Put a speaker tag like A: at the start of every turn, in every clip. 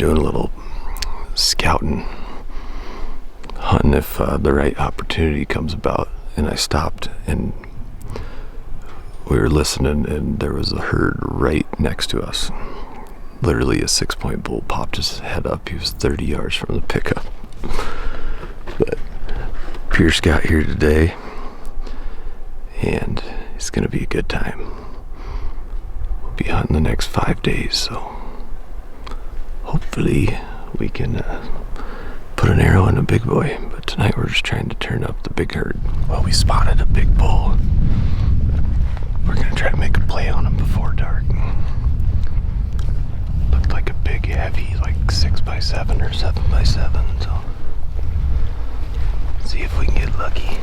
A: doing a little scouting, hunting if the right opportunity comes about. And I stopped and we were listening, and there was a herd right next to us. Literally a 6-point bull popped his head up. He was 30 yards from the pickup. But Pierce got here today, and it's gonna be a good time. We'll be hunting the next 5 days, so hopefully we can put an arrow in a big boy. But tonight we're just trying to turn up the big herd. Well, we spotted a big bull. We're gonna try to make a play on him before dark. Looked like a big, heavy, like 6x7 or 7x7. So see if we can get lucky.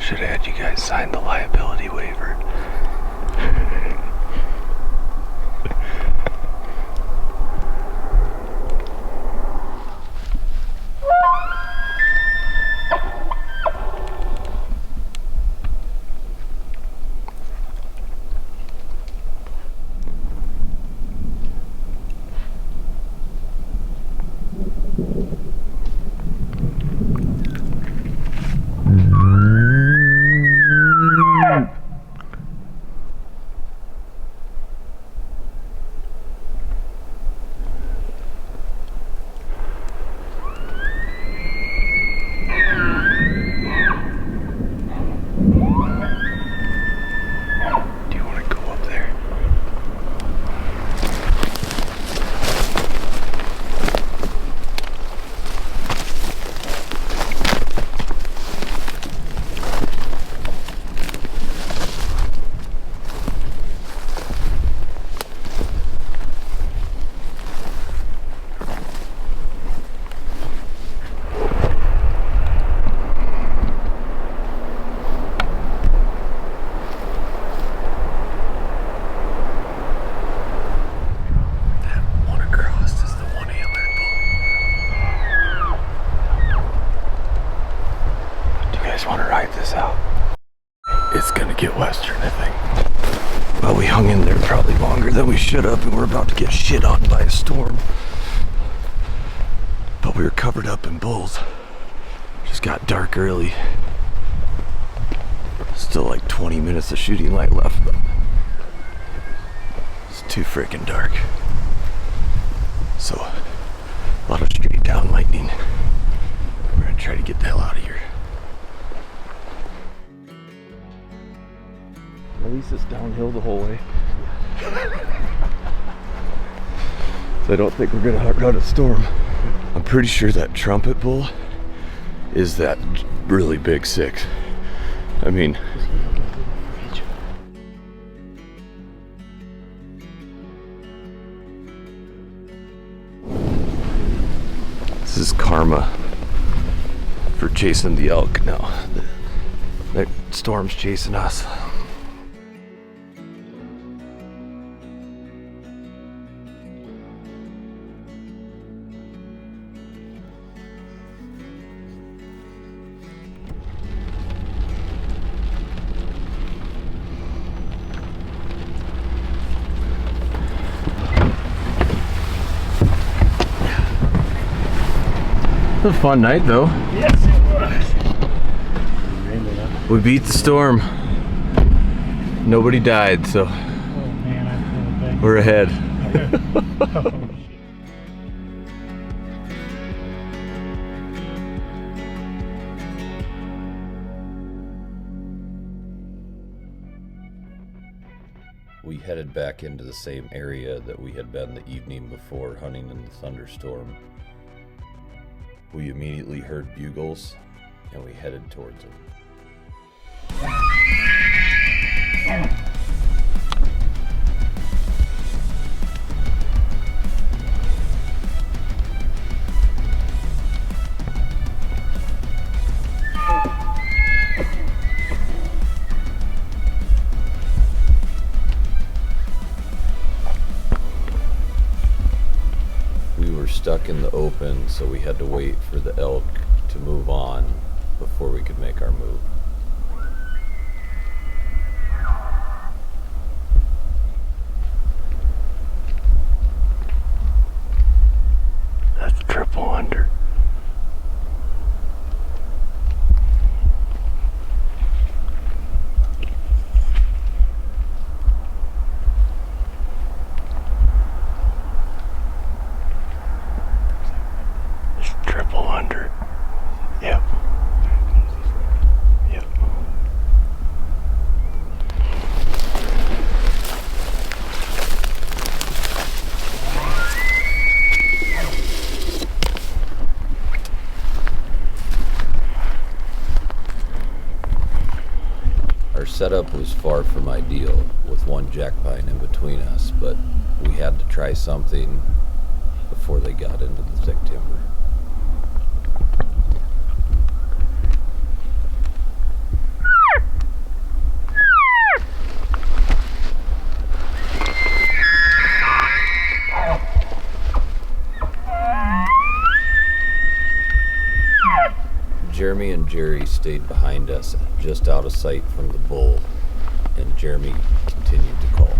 A: Should have had you guys sign the liability waiver. Shut up, and we're about to get shit on by a storm. But we were covered up in bulls. Just got dark early. Still like 20 minutes of shooting light left, but it's too freaking dark. So, a lot of straight down lightning. We're gonna try to get the hell out of here. At least it's downhill the whole way. So I don't think we're gonna outrun a storm. I'm pretty sure that trumpet bull is that really big 6. I mean, this is karma for chasing the elk now. That storm's chasing us. A fun night though.
B: Yes, it was.
A: We beat the storm. Nobody died, so
B: Oh man, I feel bad.
A: we're ahead.
B: Oh, shit.
C: We headed back into the same area that we had been the evening before hunting in the thunderstorm. We immediately heard bugles, and we headed towards them. We were stuck in the open, so we had to wait for the elk to move on before we could make our move.
A: That's triple under. It's triple under. Yep. Yep.
C: Our setup was far from ideal, with one jack pine in between us, but we had to try something before they got into the thick timber. Jeremy and Jerry stayed behind us, just out of sight from the bull, and Jeremy continued to call.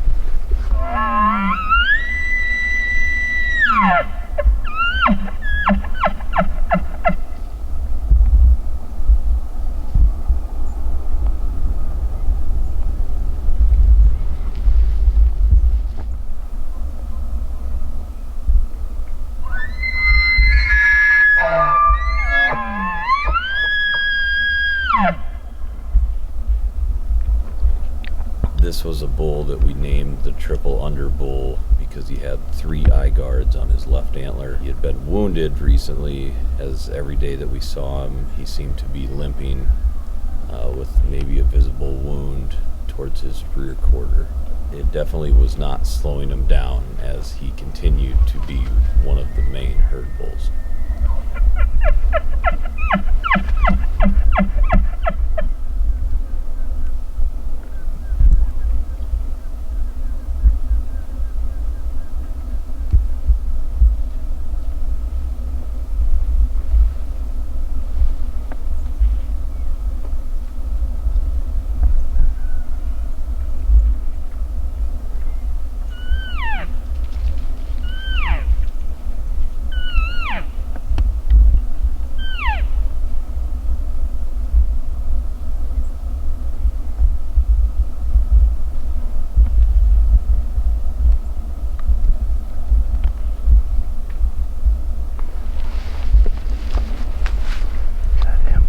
C: This was a bull that we named the triple under bull because he had 3 eye guards on his left antler. He had been wounded recently, as every day that we saw him, he seemed to be limping with maybe a visible wound towards his rear quarter. It definitely was not slowing him down, as he continued to be one of the main herd bulls.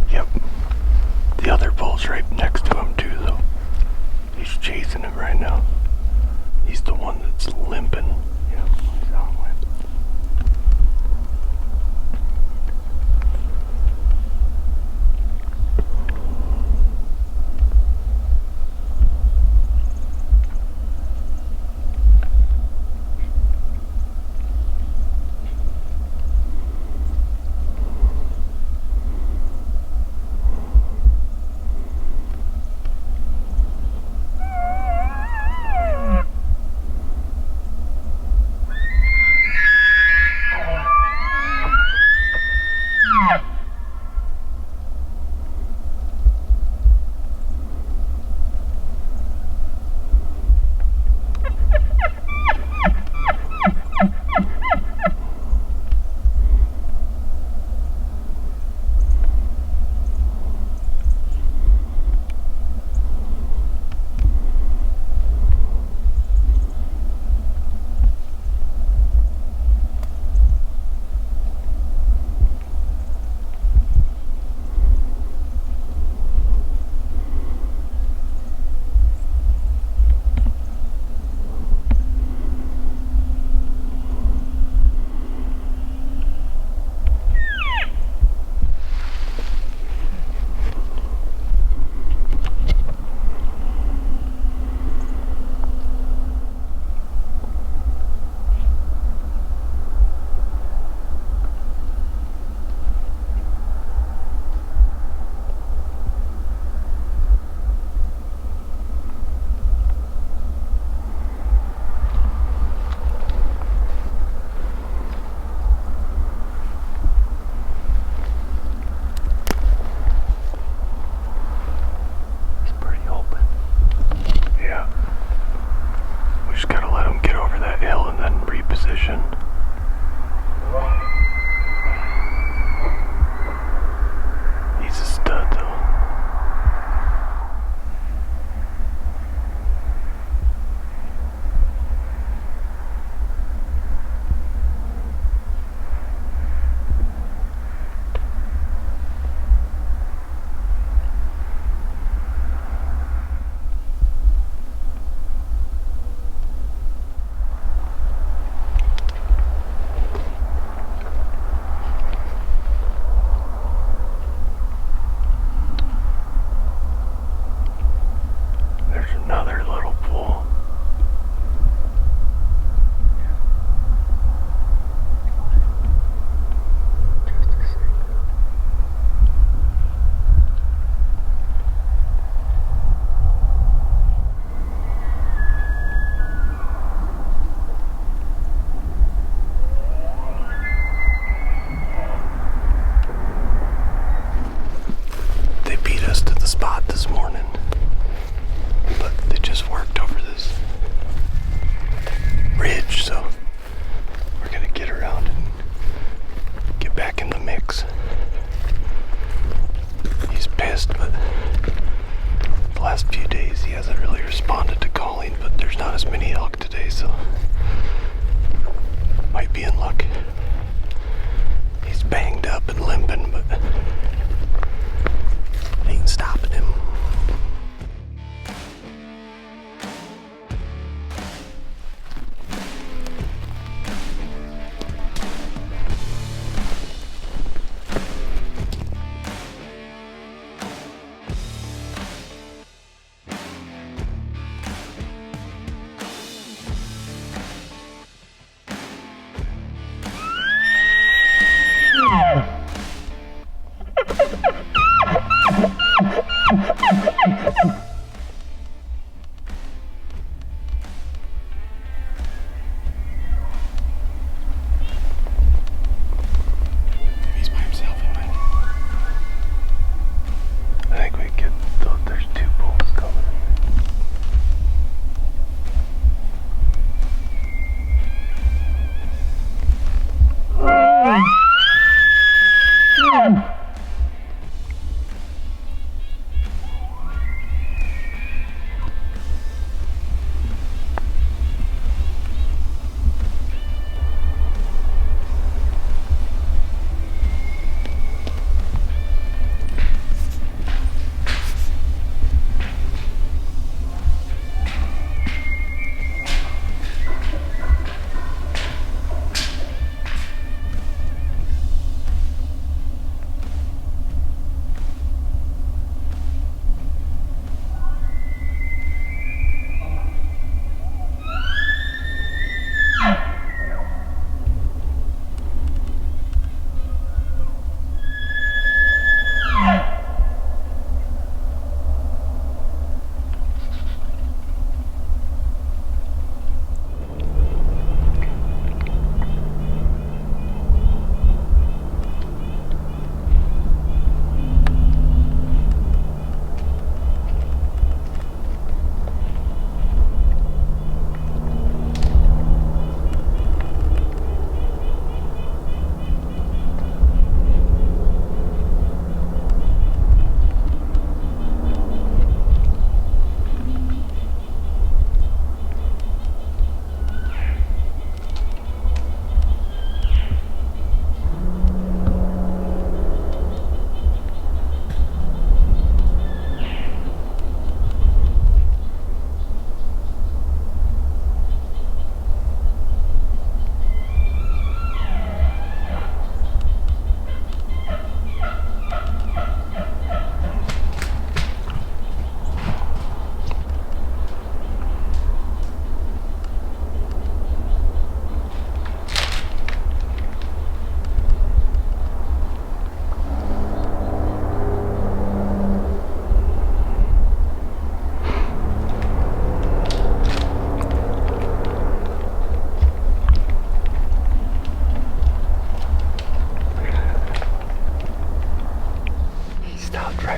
A: Yep. The other bull's right next to him too, though. He's chasing him right now. He's the one that's limping. Yeah, he's on limp. hasn't really responded to calling, but there's not as many elk today, so might be in luck. He's banged up and limping, but ain't stopping him. He's by himself, he might. I think we get, there's 2 bulls coming.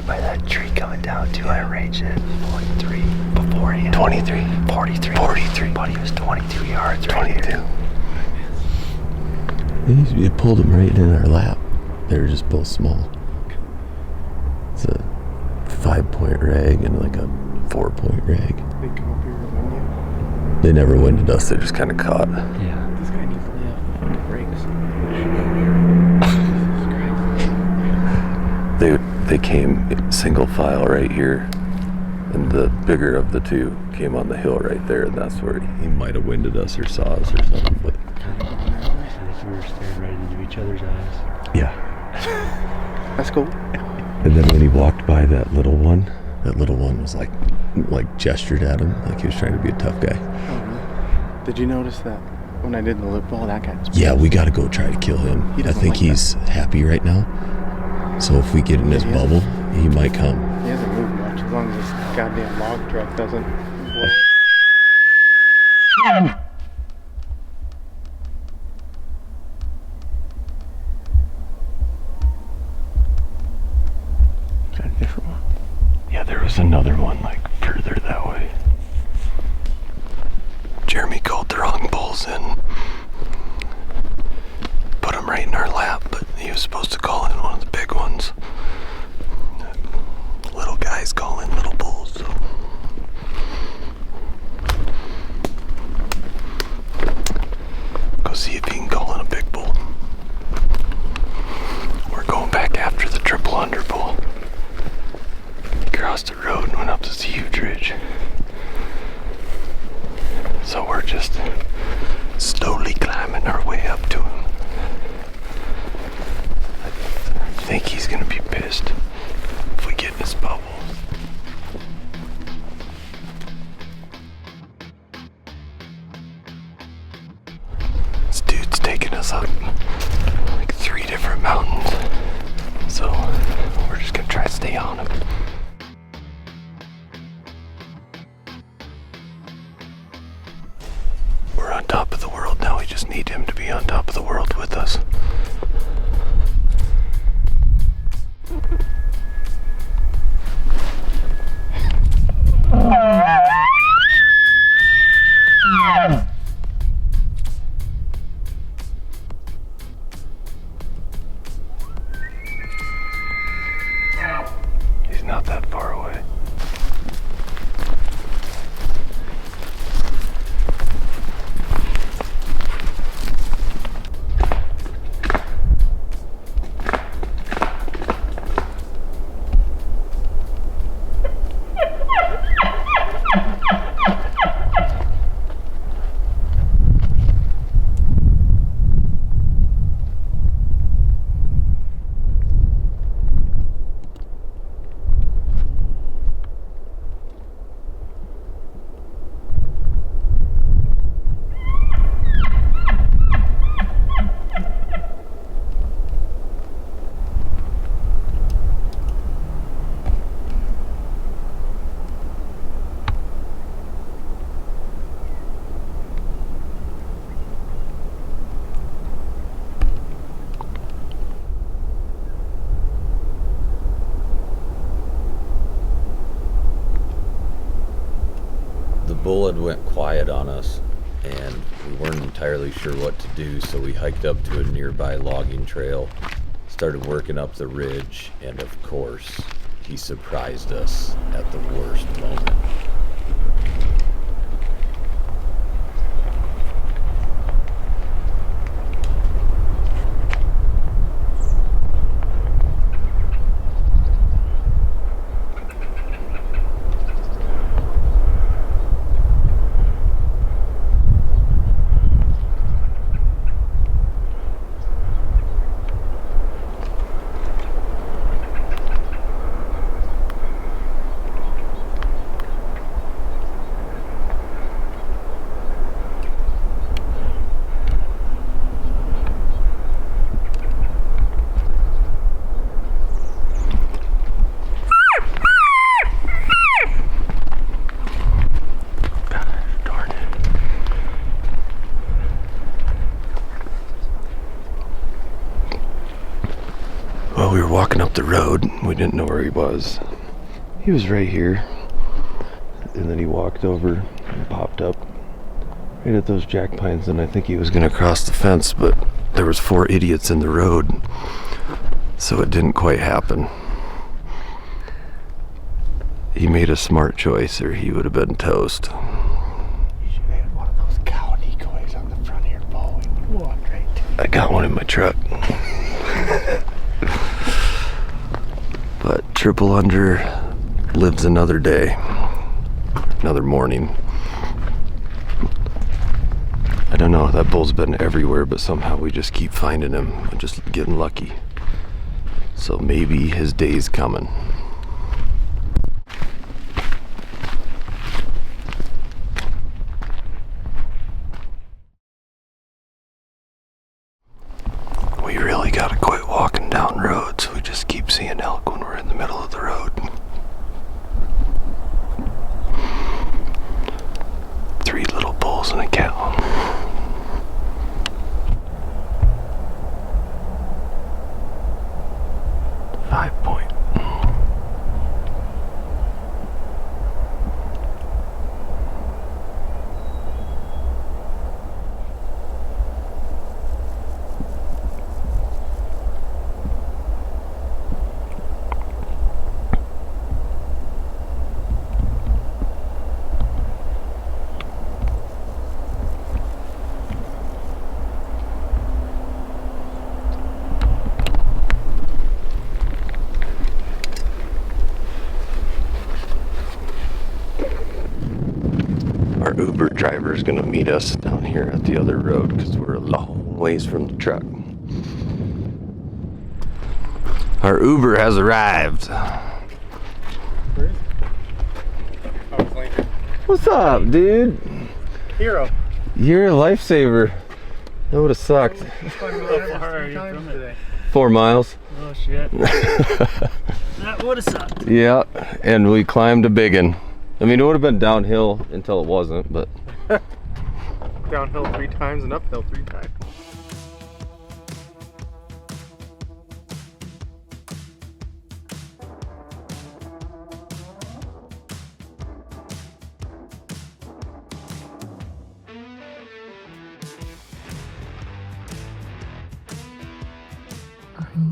D: By that tree coming down too, I ranged it 43 beforehand.
A: 23.
D: 43.
A: 43.
D: But he was 22 yards right
A: 22.
D: here.
A: It pulled them right in our lap. They were just both small. It's a 5-point rag and like a 4-point rag.
B: They come up here and win you.
A: They never winded us, they just kind of caught.
D: Yeah.
B: This guy needs to lay off the fucking brakes.
A: They came single file right here, and the bigger of the 2 came on the hill right there, and that's where he might have winded us or saw us or something. But
D: As if we were staring right into each other's eyes.
A: yeah.
B: That's cool.
A: And then when he walked by that little one was like gestured at him like he was trying to be a tough guy.
B: Oh, really? Did you notice that when I did the loop ball, that guy was
A: Yeah, we got to go try to kill him.
B: He
A: I
B: doesn't
A: think
B: like
A: he's happy right now. So if we get in his
B: he
A: bubble, he might come.
B: He hasn't moved much as long as this goddamn log truck doesn't blow it. Is that a different one?
A: Yeah, there was another one like further that way. Jeremy called the wrong bulls in. Put him right in our lap, but he was supposed to call in one of the big ones. Little guys call in little bulls, so coming up this huge ridge. So we're just slowly climbing our way up to him. I think he's gonna be pissed if we get in his bubble. This dude's taking us up like 3 different mountains. So we're just gonna try to stay on him. We're on top of the world now. We just need him to be on top of the world with us. He's not that far away.
C: The bull had went quiet on us, and we weren't entirely sure what to do, so we hiked up to a nearby logging trail, started working up the ridge, and of course, he surprised us at the worst moment.
A: Well, we were walking up the road. We didn't know where he was. He was right here. And then he walked over and popped up right at those jack pines, and I think he was gonna cross the fence, but there was 4 idiots in the road, so it didn't quite happen. He made a smart choice, or he would have been toast.
B: You should have had one of those cow decoys on the front of your bow and walked right to it.
A: I got one in my truck. But triple under lives another day, another morning. I don't know, that bull's been everywhere, but somehow we just keep finding him and just getting lucky. So maybe his day's coming. We really gotta quit walking down roads. We just keep seeing elk when we're in the middle of the road. 3 little bulls and a cow. Five point. Uber driver is gonna meet us down here at the other road because we're a long ways from the truck. Our Uber has arrived.
B: Where is it? Oh, it's Lincoln.
A: What's up, dude?
B: Hero.
A: You're a lifesaver. That would have sucked.
B: How far are you from today?
A: 4 miles.
B: Oh shit. That would have sucked.
A: Yeah, and we climbed a big one. I mean, it would have been downhill until it wasn't, but.
B: Downhill 3 times and uphill 3 times.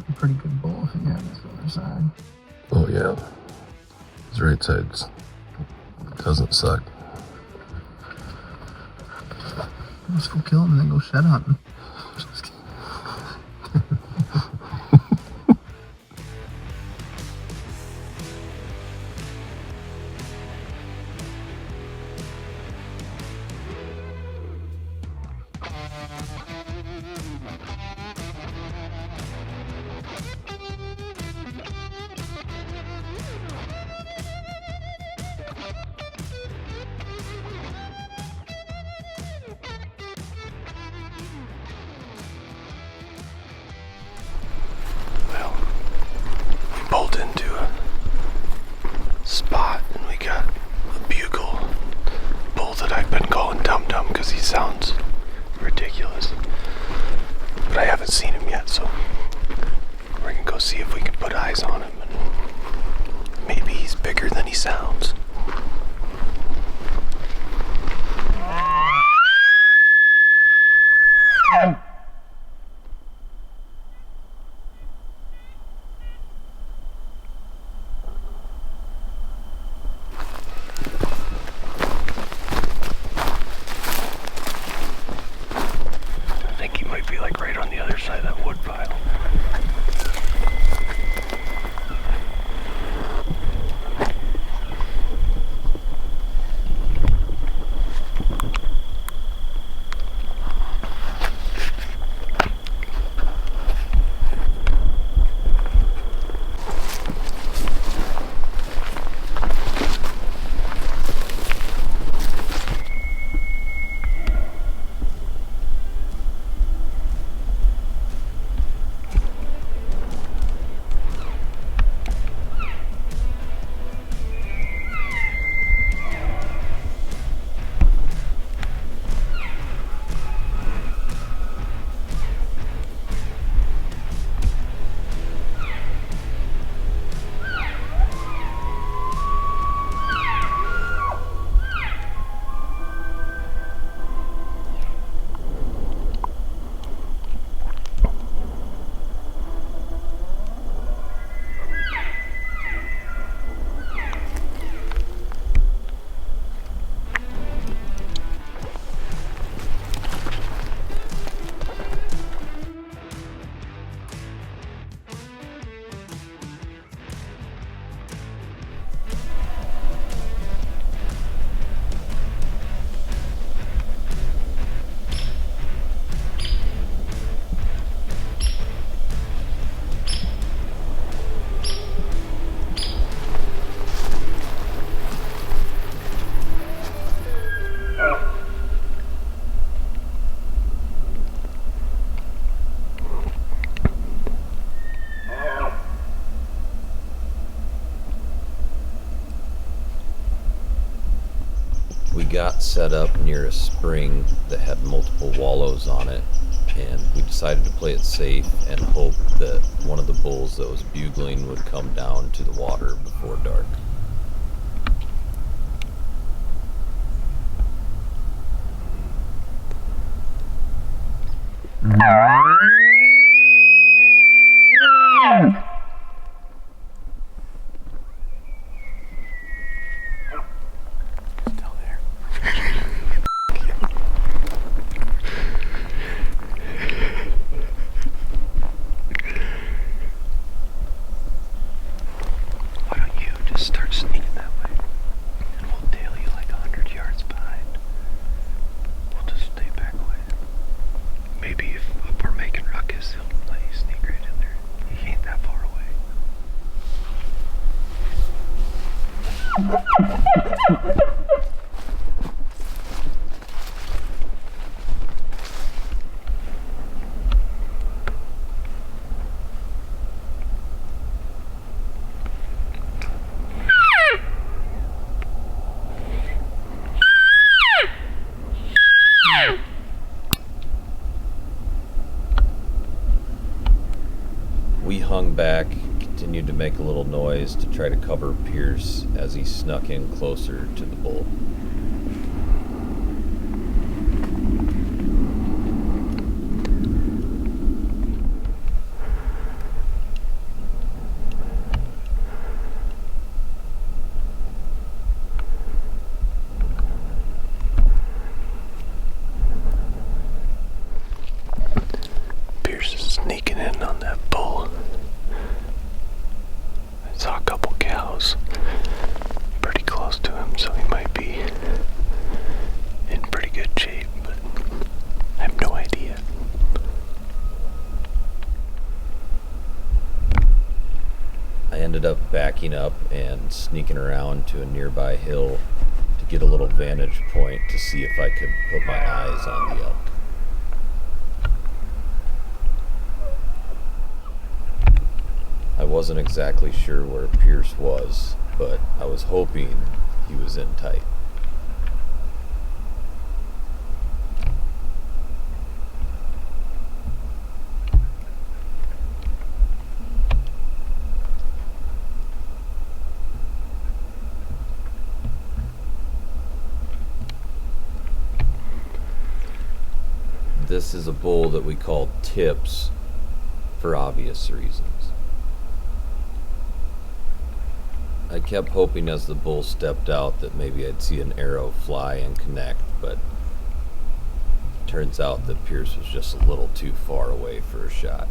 E: A pretty good bull if you have this other side.
A: Oh yeah, his right side doesn't suck.
E: Let's go kill him and then go shed hunting. Just kidding.
A: Well, we pulled into a spot and we got a bugle bull that I've been calling Dum Dum because he sounds ridiculous. But I haven't seen him yet, so we're gonna go see if we can put eyes on him. And maybe he's bigger than he sounds. I think he might be like right on the other side of that wood pile.
C: We got set up near a spring that had multiple wallows on it, and we decided to play it safe and hope that one of the bulls that was bugling would come down to the water before dark.
A: Still there.
D: Why don't you just start
C: We hung back, continued to make a little noise to try to cover Pierce as he snuck in closer to the bull.
A: Pierce is sneaking in on that bull. I saw a couple cows pretty close to him, so he might be in pretty good shape, but I have no idea.
C: I ended up backing up and sneaking around to a nearby hill to get a little vantage point to see if I could put my eyes on the elk. I wasn't exactly sure where Pierce was, but I was hoping he was in tight. This is a bull that we call Tips for obvious reasons. I kept hoping as the bull stepped out that maybe I'd see an arrow fly and connect, but it turns out that Pierce was just a little too far away for a shot.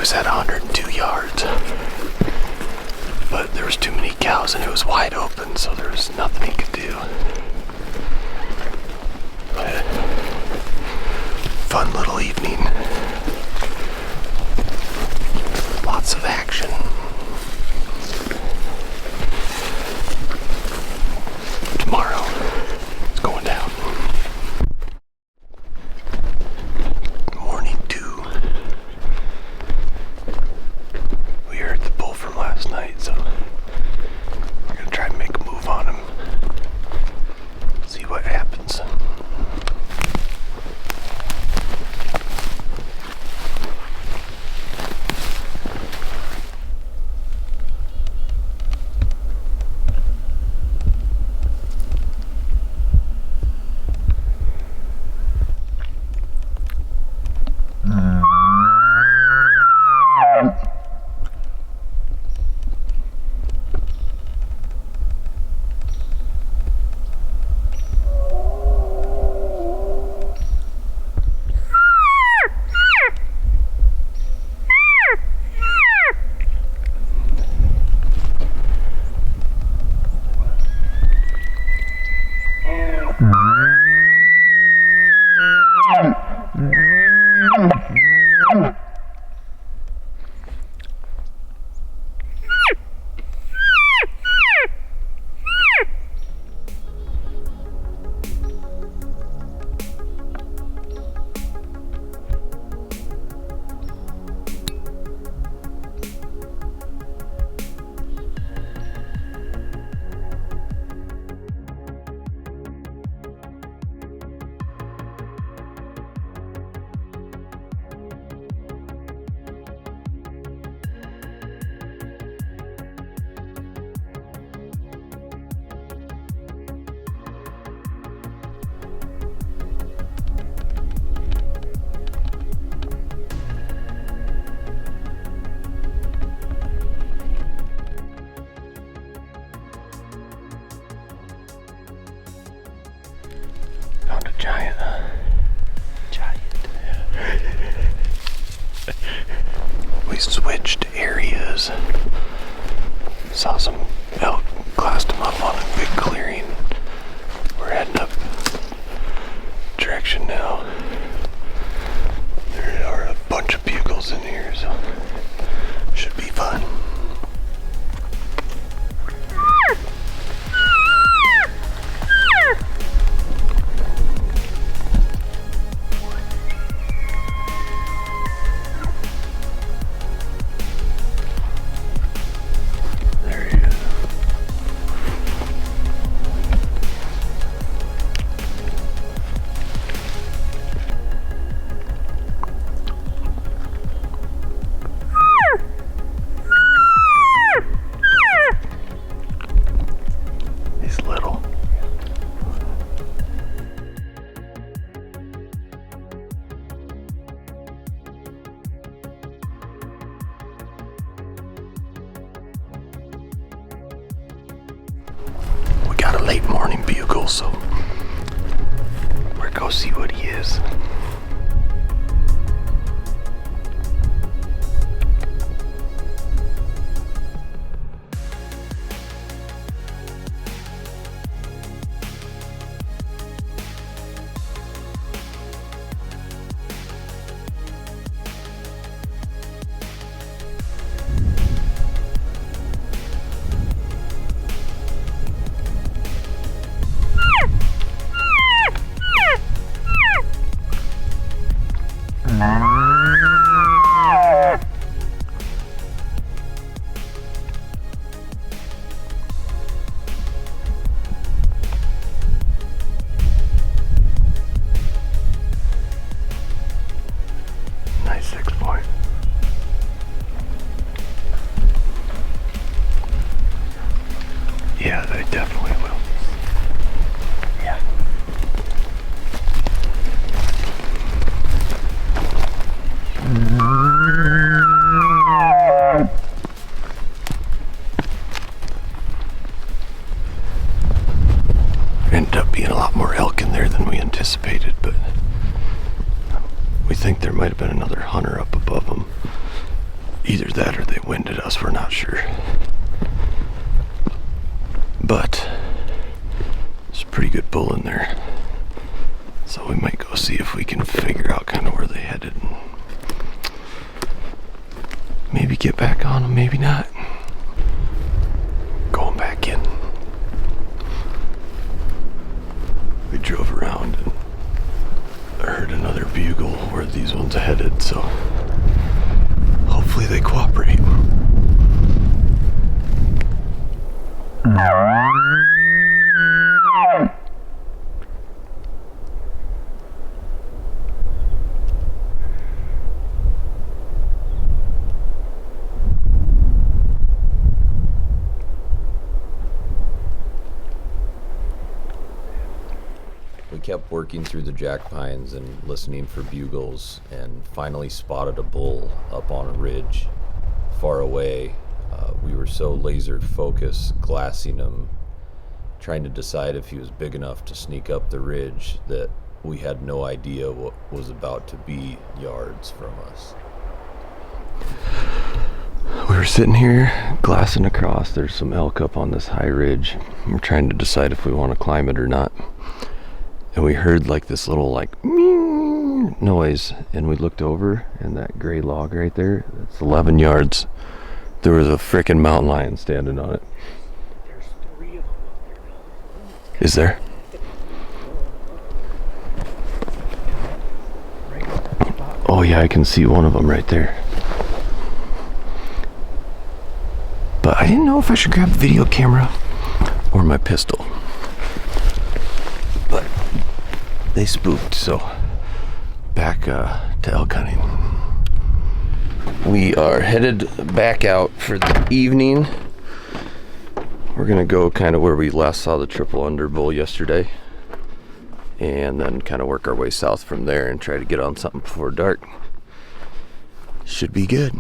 A: was at 102 yards. But there was too many cows and it was wide open, so there was nothing he could do. But fun little evening. Lots of action. Tomorrow, it's going down. Morning dew. We heard the bull from last night, so we're gonna try and make a move on him. See what happens. Saw some elk, glassed them up on a big clearing. We're heading up direction now. There are a bunch of bugles in here, so should be fun. There he is. He's little. We got a late morning bugle, so we're go see what he is. Nice 6 point. Yeah, they definitely will. Yeah. Ended up being a lot more elk in there than we anticipated, but we think there might have been another hunter up above them. Either that or they winded us, we're not sure. But there's a pretty good bull in there. So we might go see if we can figure out kind of where they headed. And maybe get back on them, maybe not. Going back in. We drove around and I heard another bugle where these ones headed, so hopefully they cooperate.
C: We kept working through the jack pines and listening for bugles, and finally spotted a bull up on a ridge far away. We were so laser focused, glassing him, trying to decide if he was big enough to sneak up the ridge, that we had no idea what was about to be yards from us.
A: We were sitting here glassing across. There's some elk up on this high ridge. We're trying to decide if we want to climb it or not. And we heard like this little like noise, and we looked over, and that gray log right there, that's 11 yards. There was a frickin' mountain lion standing on it.
B: There's 3 of them up there now.
A: Is there?
B: Right on that spot.
A: Oh yeah, I can see one of them right there. But I didn't know if I should grab the video camera or my pistol. But they spooked, so back to elk hunting. We are headed back out for the evening. We're gonna go kind of where we last saw the triple under bull yesterday, and then kind of work our way south from there and try to get on something before dark. Should be good.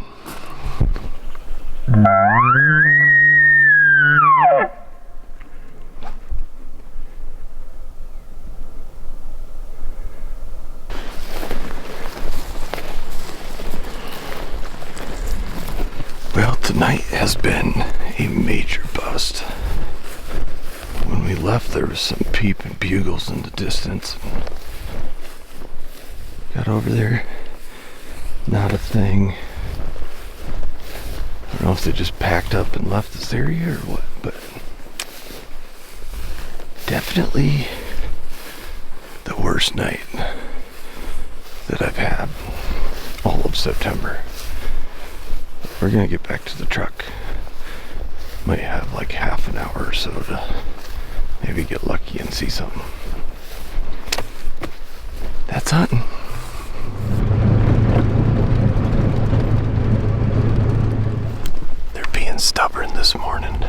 A: Well, tonight has been a major bust. When we left, there was some peeping bugles in the distance. Got over there, not a thing. I don't know if they just packed up and left this area or what, but definitely the worst night that I've had all of September. We're gonna get back to the truck. Might have like half an hour or so to maybe get lucky and see something. That's hunting. They're being stubborn this morning,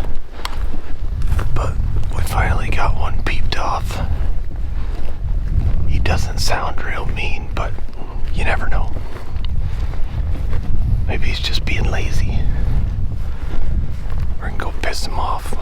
A: but we finally got one peeped off. He doesn't sound real mean, but you never know. Maybe he's just being lazy. We're gonna go piss him off.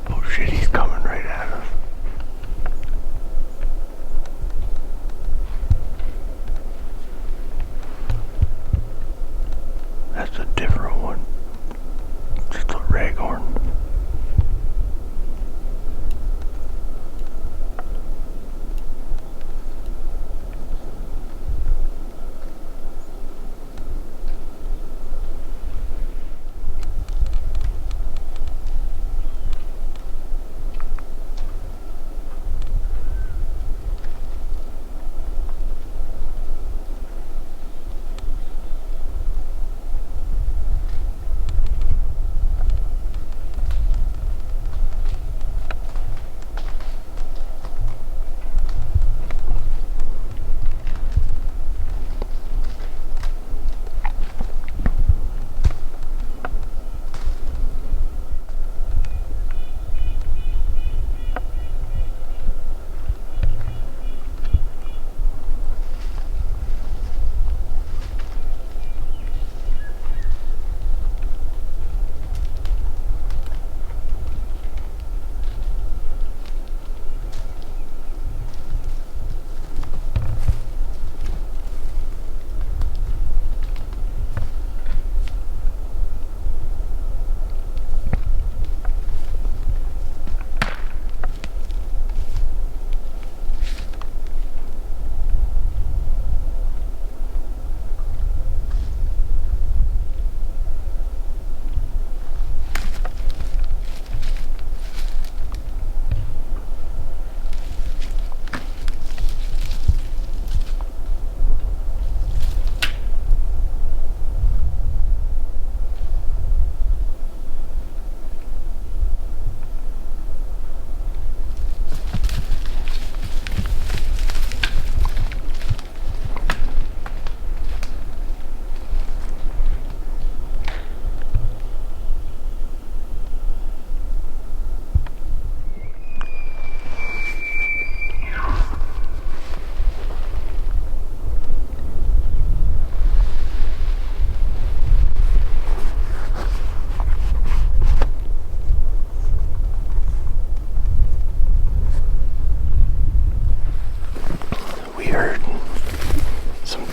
A: Oh shit, he's coming right at us. That's a different one. Just a raghorn.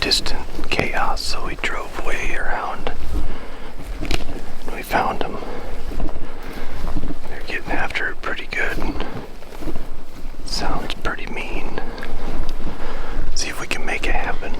A: Distant chaos, so we drove way around and we found them. They're getting after it pretty good. Sounds pretty mean. See if we can make it happen.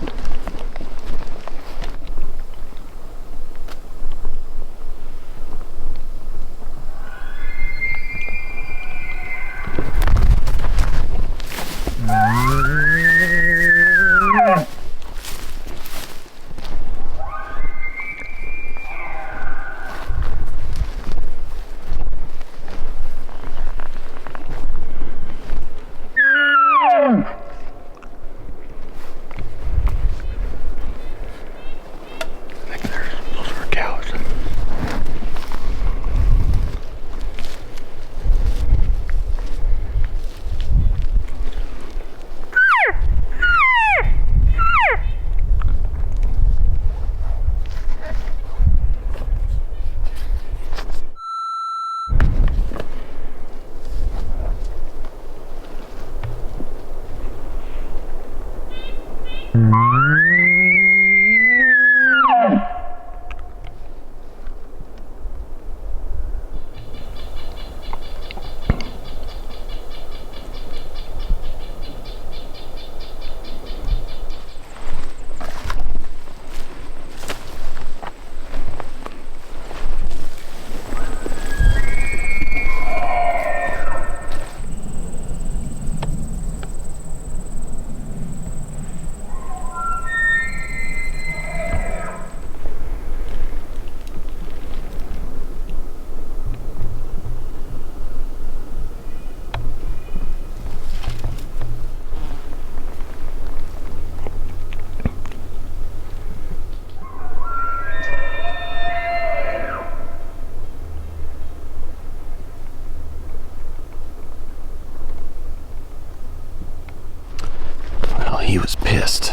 A: He was pissed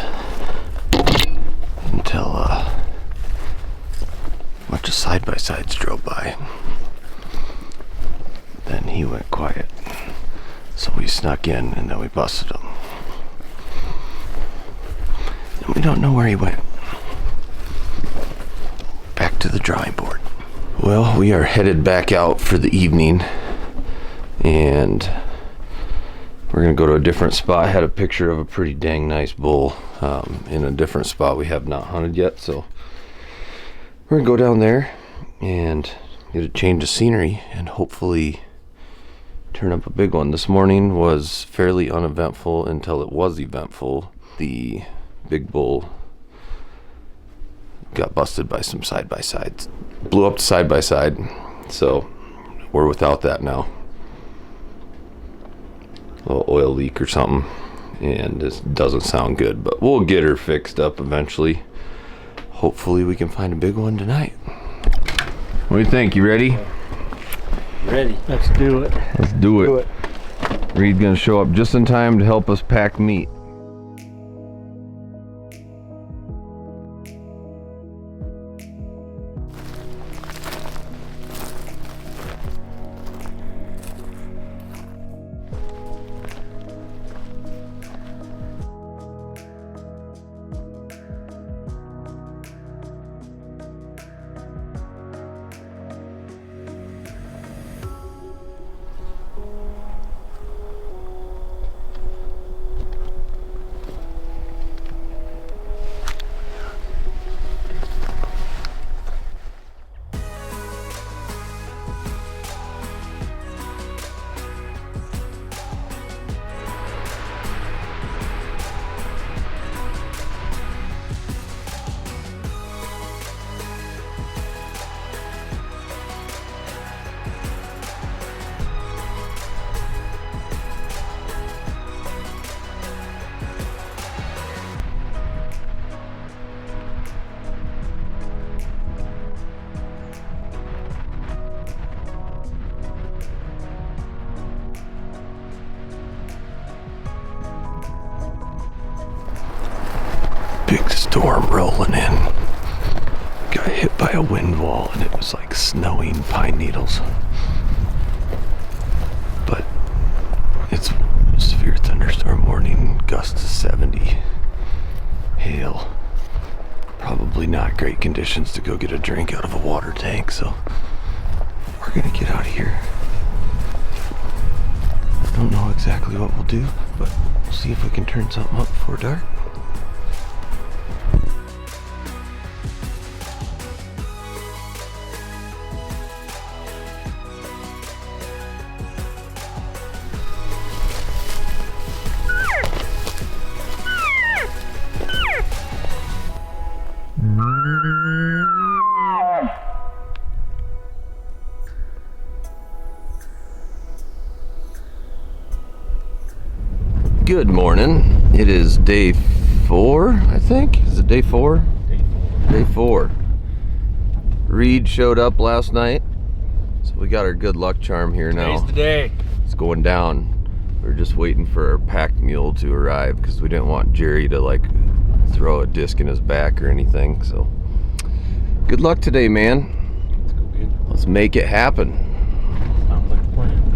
A: until a bunch of side-by-sides drove by. Then he went quiet. So we snuck in and then we busted him. And we don't know where he went. Back to the drawing board. Well, we are headed back out for the evening, and we're gonna go to a different spot. I had a picture of a pretty dang nice bull in a different spot we have not hunted yet, so we're gonna go down there and get a change of scenery and hopefully turn up a big one. This morning was fairly uneventful until it was eventful. The big bull got busted by some side-by-sides. Blew up the side-by-side, so we're without that now. A little oil leak or something, and this doesn't sound good, but we'll get her fixed up eventually. Hopefully we can find a big one tonight. What do you think? You ready?
B: Ready. Let's do it.
A: Let's do it. Reid's gonna show up just in time to help us pack meat. Big storm rolling in. Got hit by a wind wall and it was like snowing pine needles. But it's a severe thunderstorm warning, gusts to 70. Hail. Probably not great conditions to go get a drink out of a water tank, so we're gonna get out of here. I don't know exactly what we'll do, but we'll see if we can turn something up before dark. Good morning. It is day 4, I think. Is it day 4? Day 4. Reid showed up last night, so we got our good luck charm here now.
B: Today's the day.
A: It's going down. We're just waiting for our pack mule to arrive because we didn't want Jerry to like throw a disc in his back or anything. So good luck today, man. Let's make it happen.
B: Sounds like a plan.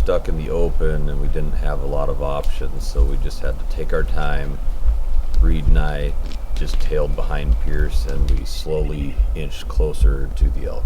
C: stuck in the open and we didn't have a lot of options, so we just had to take our time. Reid and I just tailed behind Pierce and we slowly inched closer to the elk.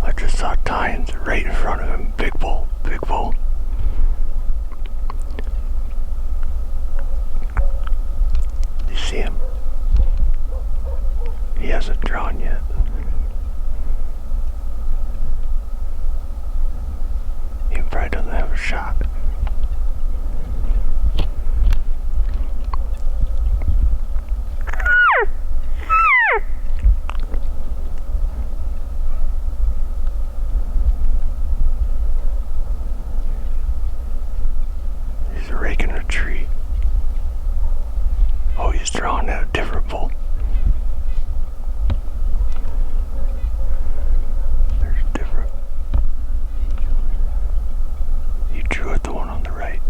B: I just saw tines right in front of him. Big bull, big bull. You see him? He hasn't drawn yet. He probably doesn't have a shot. He's raking a tree. Oh, he's drawing at a different bull. There's different. He drew at the one on the right.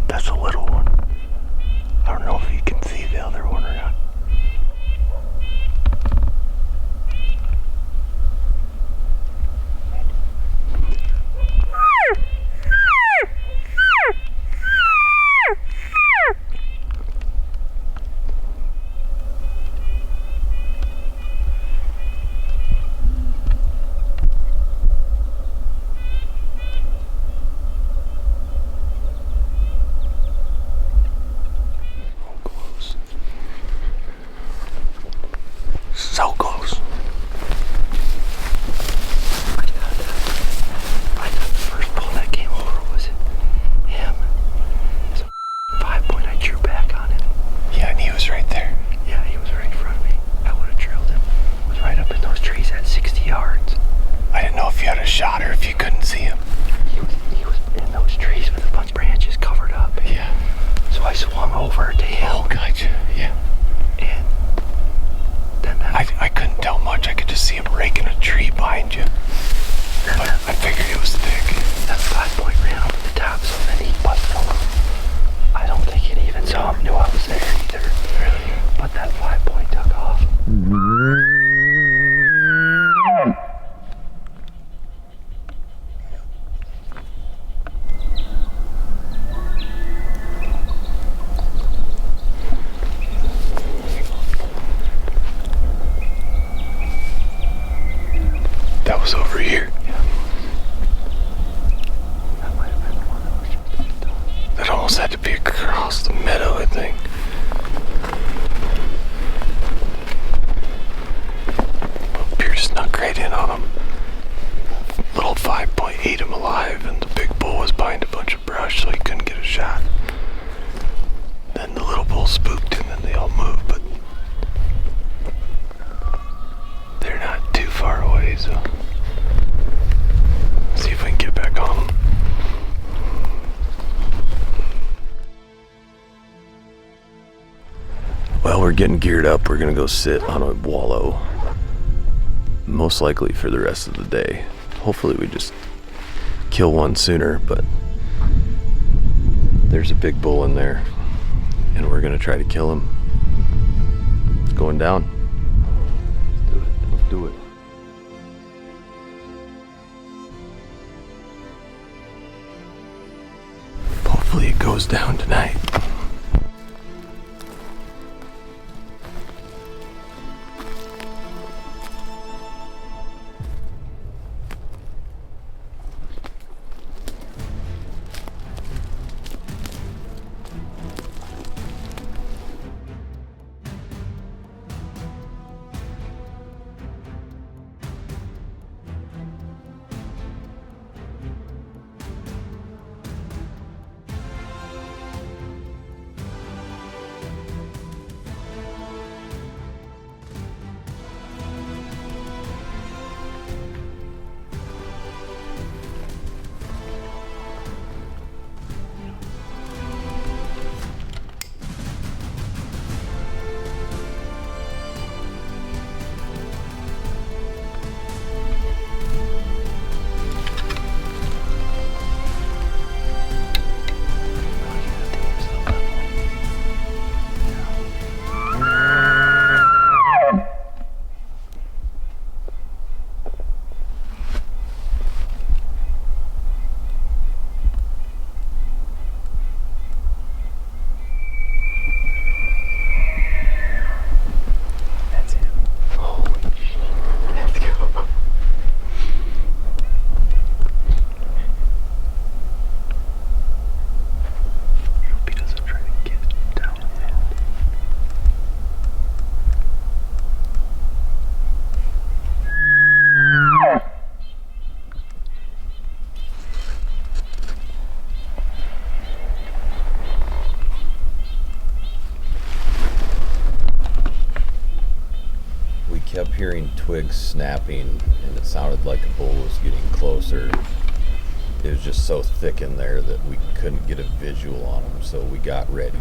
B: That's a little one. I don't know if you can see the other one or not. So close.
D: I thought the first bull that came over was him. It's a 5-point. I drew back on him.
B: Yeah, and he was right there.
D: Yeah, he was right in front of me. I would have drilled him. He was right up in those trees at 60 yards.
B: I didn't know if you had a shot or if you couldn't see him.
D: He was in those trees with a bunch of branches covered up.
B: Yeah.
D: So I swung over to him.
B: Oh, gotcha. Yeah.
D: And then
B: I couldn't tell much. I could just see him raking a tree behind you. But I figured it was thick.
D: that 5-point ran over the top, so then he busted over. I don't think it even saw him, knew I was there either. But that 5-point took off.
B: That was over here.
D: That might have been the one that was just on the top.
B: That almost had to be across the meadow, I think. Well, Pierce snuck right in on him. Little 5-point ate him alive, and the big bull was behind a bunch of brush, so he couldn't get a shot. Then the little bull spooked, and then they all moved, but they're not too far away, so.
A: we're getting geared up. We're gonna go sit on a wallow, most likely for the rest of the day. Hopefully we just kill one sooner, but there's a big bull in there and we're gonna try to kill him. It's going down. Let's do it. Hopefully it goes down tonight.
C: Kept hearing twigs snapping, and it sounded like a bull was getting closer. It was just so thick in there that we couldn't get a visual on him, so we got ready.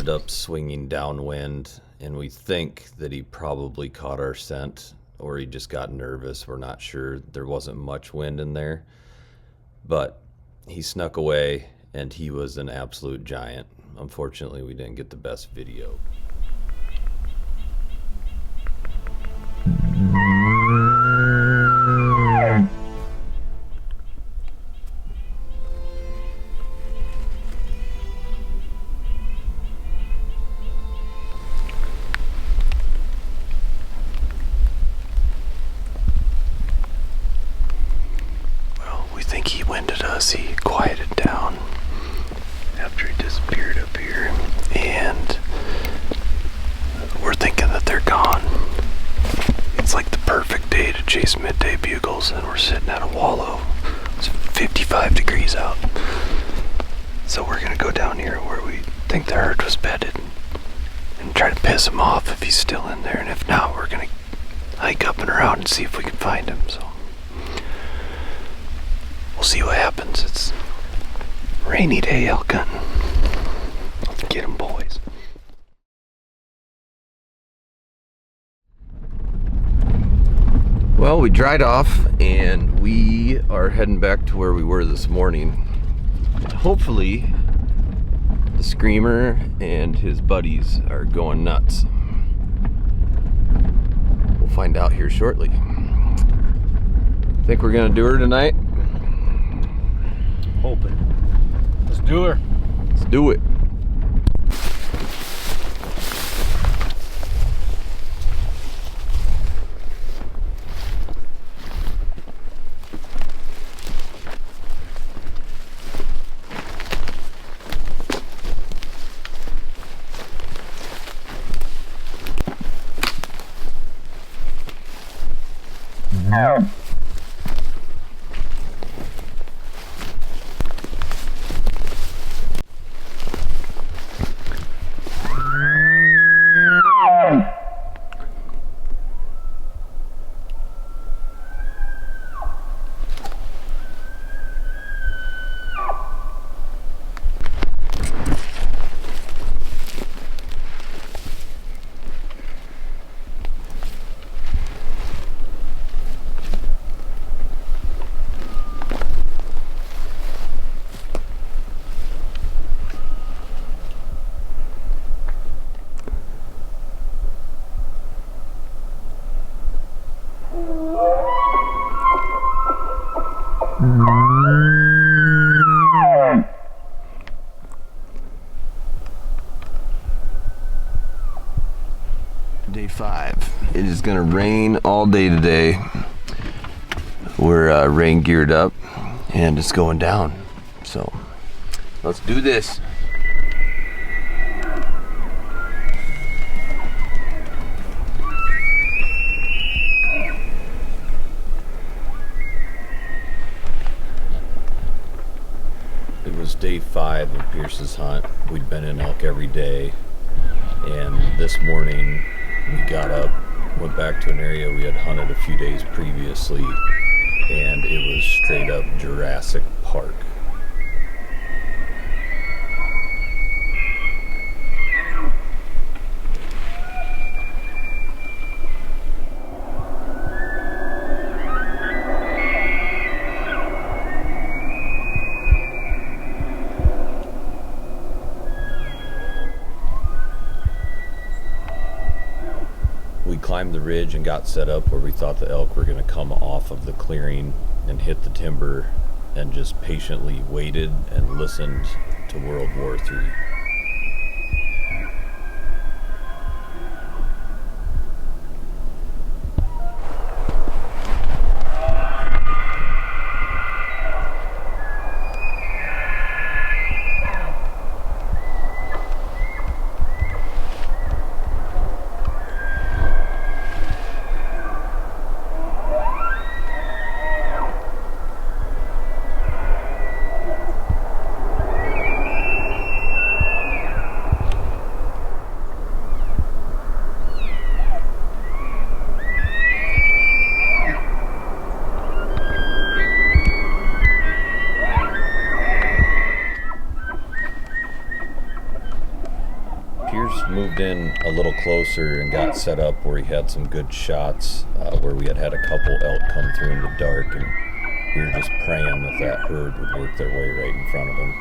C: ended up swinging downwind, and we think that he probably caught our scent, or he just got nervous. We're not sure. There wasn't much wind in there, but he snuck away, and he was an absolute giant. Unfortunately, we didn't get the best video.
B: He winded us, he quieted down after he disappeared up here, and we're thinking that they're gone. It's like the perfect day to chase midday bugles, and we're sitting at a wallow. It's 55 degrees out. So we're gonna go down here where we think the herd was bedded and try to piss him off if he's still in there, and if not, we're gonna hike up and around and see if we can find him. So we'll see what happens. It's a rainy day elk hunting. Let's get them, boys.
A: Well, we dried off and we are heading back to where we were this morning. Hopefully, the Screamer and his buddies are going nuts. We'll find out here shortly. Think we're gonna do her tonight?
D: Hoping. Let's do her.
A: Let's do it. Day 5. It is gonna rain all day today. We're rain geared up and it's going down. So let's do this.
C: It was day 5 of Pierce's hunt. We'd been in elk every day, and this morning we got up, went back to an area we had hunted a few days previously, and it was straight up Jurassic Park. We climbed the ridge and got set up where we thought the elk were going to come off of the clearing and hit the timber, and just patiently waited and listened to World War III. Piers moved in a little closer and got set up where he had some good shots, where we had a couple elk come through in the dark, and we were just praying that herd would work their way right in front of him.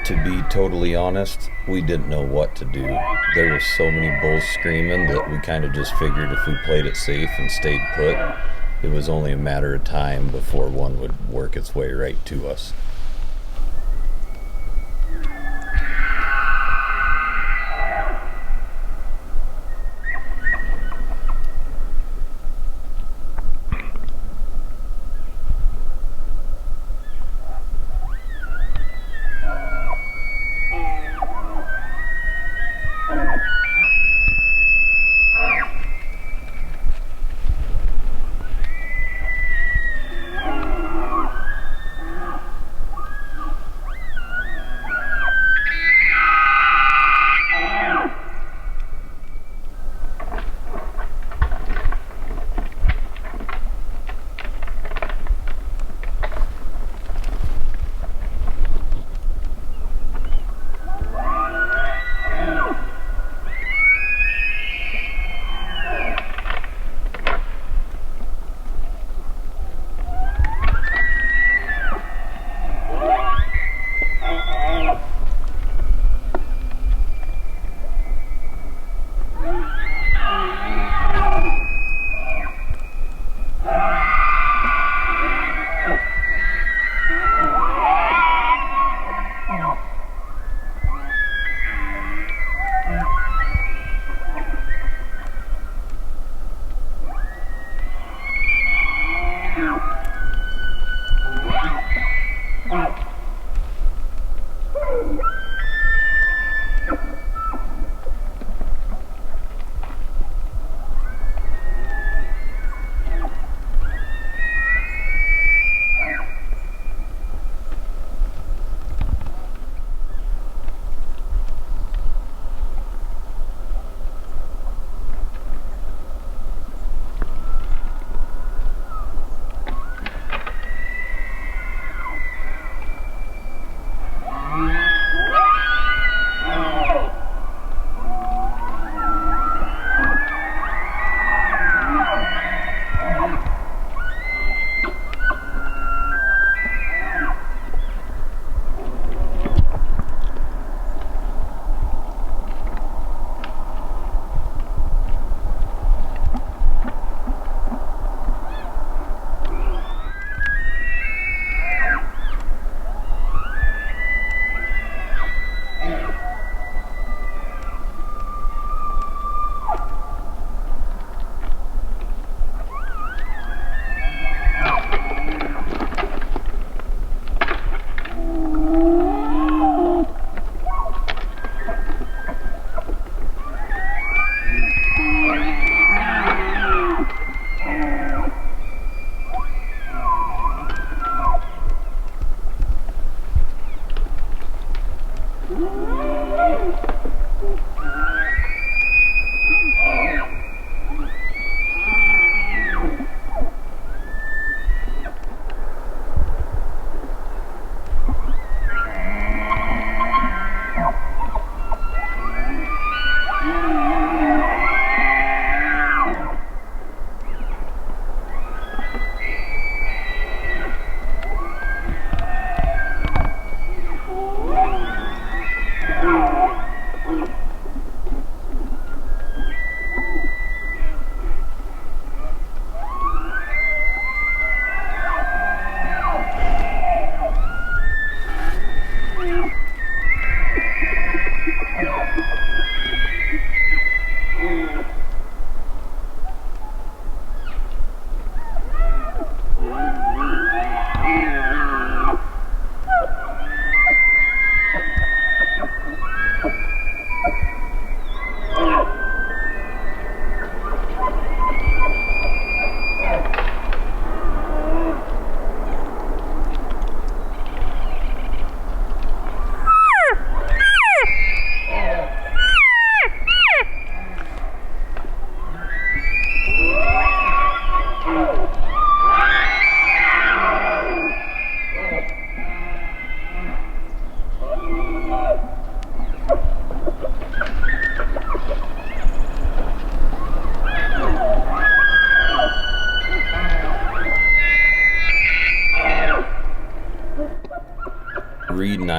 C: To be totally honest, we didn't know what to do. There were so many bulls screaming that we kind of just figured if we played it safe and stayed put, it was only a matter of time before one would work its way right to us.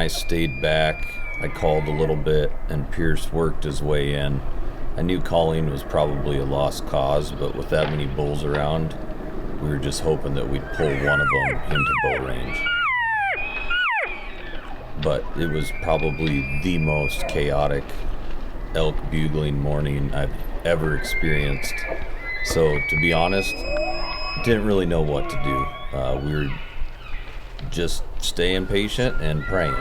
C: I stayed back. I called a little bit, and Pierce worked his way in. I knew calling was probably a lost cause, but with that many bulls around, we were just hoping that we'd pull one of them into bow range. But it was probably the most chaotic elk bugling morning I've ever experienced. So to be honest, didn't really know what to do. We were just staying patient and praying.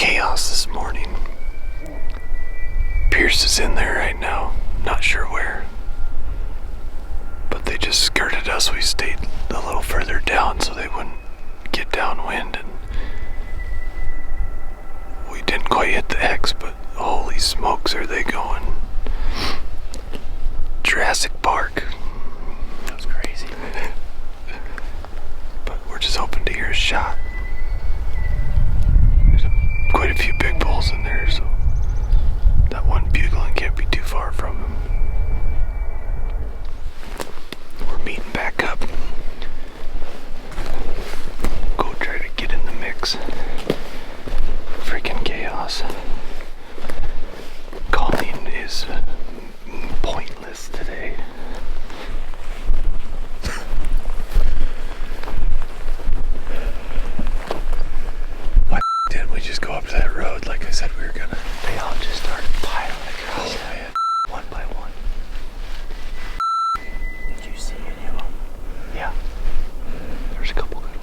B: chaos this morning. Pierce is in there right now, not sure where. But they just skirted us. We stayed a little further down so they wouldn't get downwind, and we didn't quite hit the X, but holy smokes are they going. Jurassic Park.
D: That was crazy.
B: But we're just hoping to hear a shot. There's quite a few big bulls in there, so that one bugling can't be too far from him. We're meeting back up. Go try to get in the mix. Freaking chaos. Calling is pointless today. Why didn't we just go up to that road like I said we were gonna?
D: They all just started piling across
B: man.
D: one by one. Did you see any of them? Yeah. There's a couple good ones.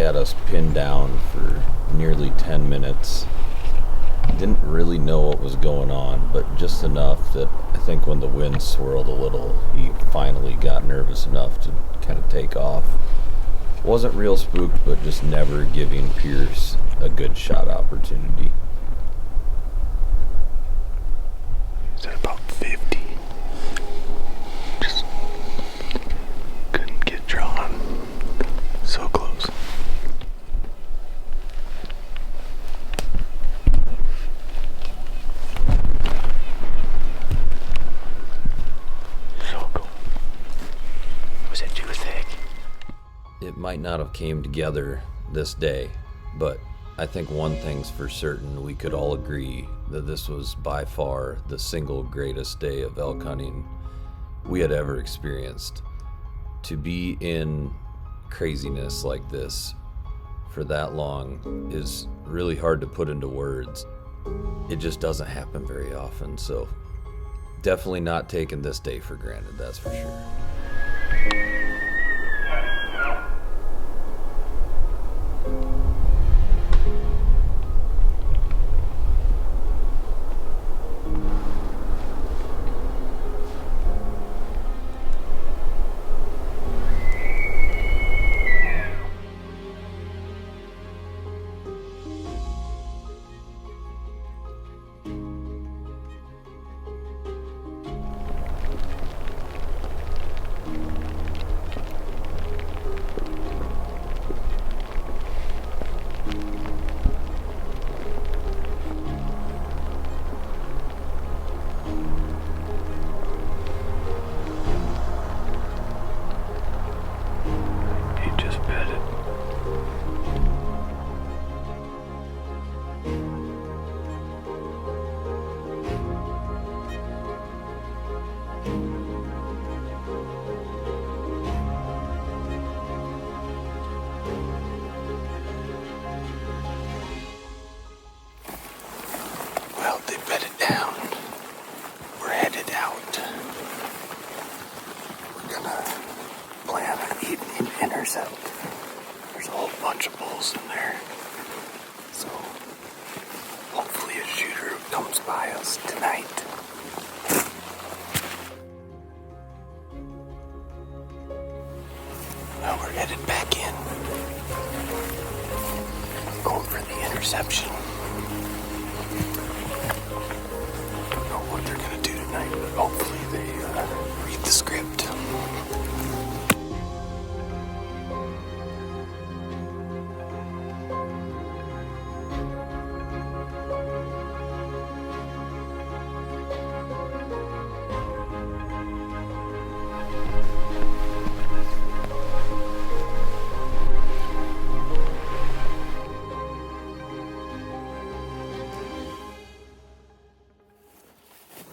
C: had us pinned down for nearly 10 minutes. Didn't really know what was going on, but just enough that I think when the wind swirled a little, he finally got nervous enough to kind of take off. Wasn't real spooked, but just never giving Pierce a good shot opportunity.
B: Is that about 50? Just couldn't get drawn. So close. So cool. Was it too thick?
C: It might not have came together this day, but I think one thing's for certain, we could all agree that this was by far the single greatest day of elk hunting we had ever experienced. To be in craziness like this for that long is really hard to put into words. It just doesn't happen very often, so definitely not taking this day for granted, that's for sure.
B: He just bedded. Well, they bedded down. We're headed out. We're gonna plan an evening intercept. There's a whole bunch of bulls in there. So hopefully a shooter comes by us tonight. Well, we're headed back in. Going for the interception. Don't know what they're gonna do tonight, but hopefully they read the script.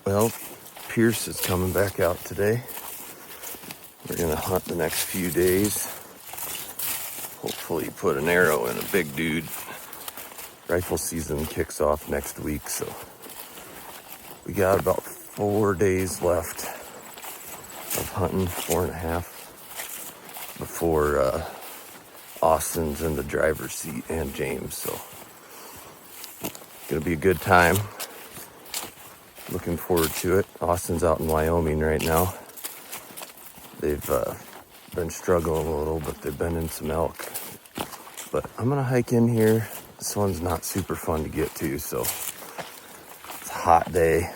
A: Well, Pierce is coming back out today. We're gonna hunt the next few days. Hopefully put an arrow in a big dude. Rifle season kicks off next week, so we got about 4 days left of hunting, 4.5, before Austin's in the driver's seat and James, so gonna be a good time. Looking forward to it. Austin's out in Wyoming right now. They've been struggling a little, but they've been in some elk. But I'm gonna hike in here. This one's not super fun to get to, so it's a hot day.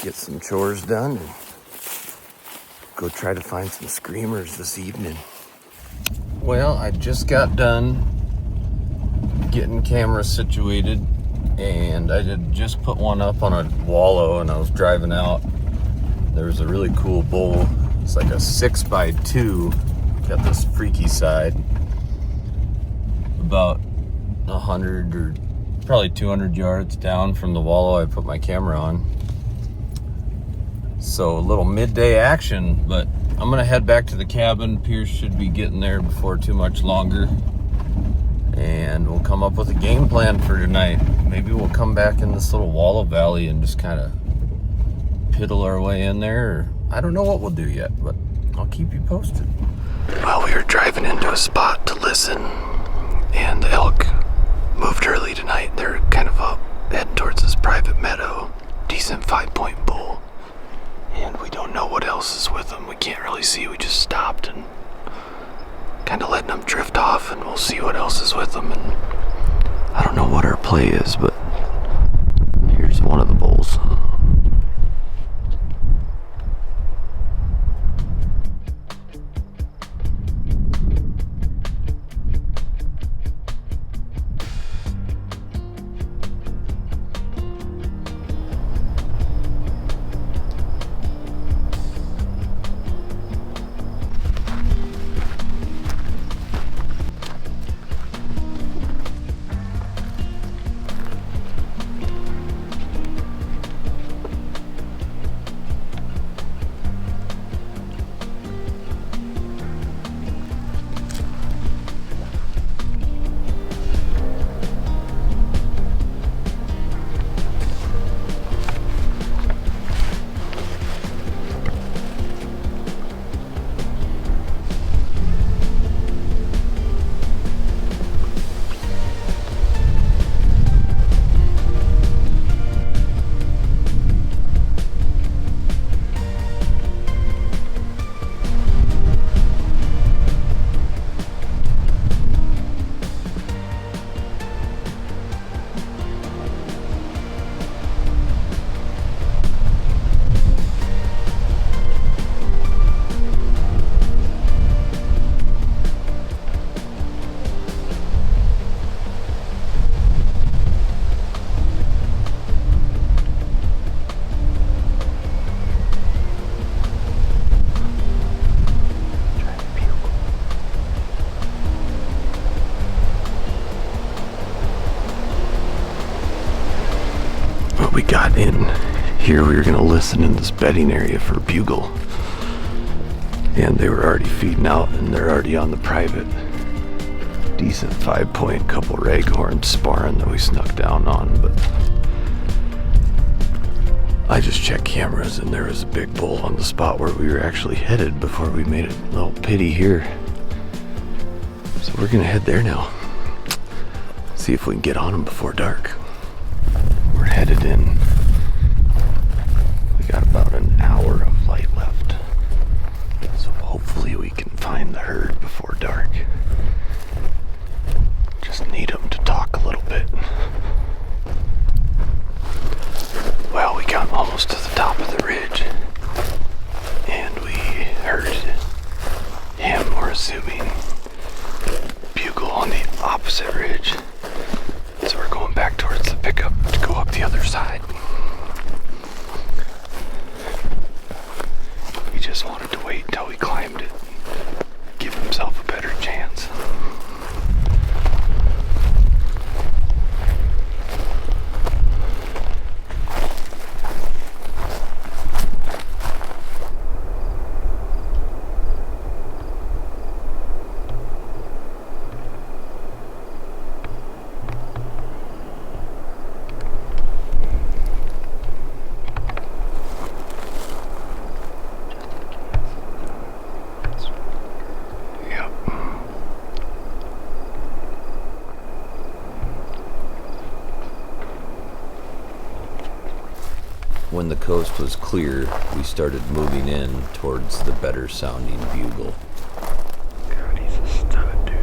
A: Get some chores done and go try to find some screamers this evening. Well, I just got done getting cameras situated, and I did just put one up on a wallow, and I was driving out. There was a really cool bull. It's like a 6x2. Got this freaky side. About 100 or probably 200 yards down from the wallow I put my camera on. So a little midday action, but I'm gonna head back to the cabin. Pierce should be getting there before too much longer. And we'll come up with a game plan for tonight. Maybe we'll come back in this little wallow valley and just kind of piddle our way in there. Or I don't know what we'll do yet, but I'll keep you posted.
B: Well, we were
A: were driving into a spot to listen, and the elk moved early tonight. They're kind of up, heading towards this private meadow, decent 5-point bull, and we don't know what else is with them. We can't really see. We just stopped and kind of letting them drift off, and we'll see what else is with them. And I don't know what our play is, but here's one of the bulls. We got in here, we were gonna listen in this bedding area for a bugle, and they were already feeding out, and they're already on the private. Decent 5-point, couple raghorns sparring that we snuck down on, but I just checked cameras and there was a big bull on the spot where we were actually headed before we made a little pity here. So we're gonna head there now, see if we can get on him before dark. We're headed in. We got about an hour of light left, so hopefully we can find the herd before dark. Just need them to talk a little bit. Well, we got almost to the top of the ridge, and we heard him, we're assuming, bugle on the opposite ridge. So we're going back towards the pickup to go up the other side. He just wanted to wait until we climbed it, give himself a better chance.
C: When the coast was clear, we started moving in towards the better sounding bugle.
B: God, he's a stud, dude.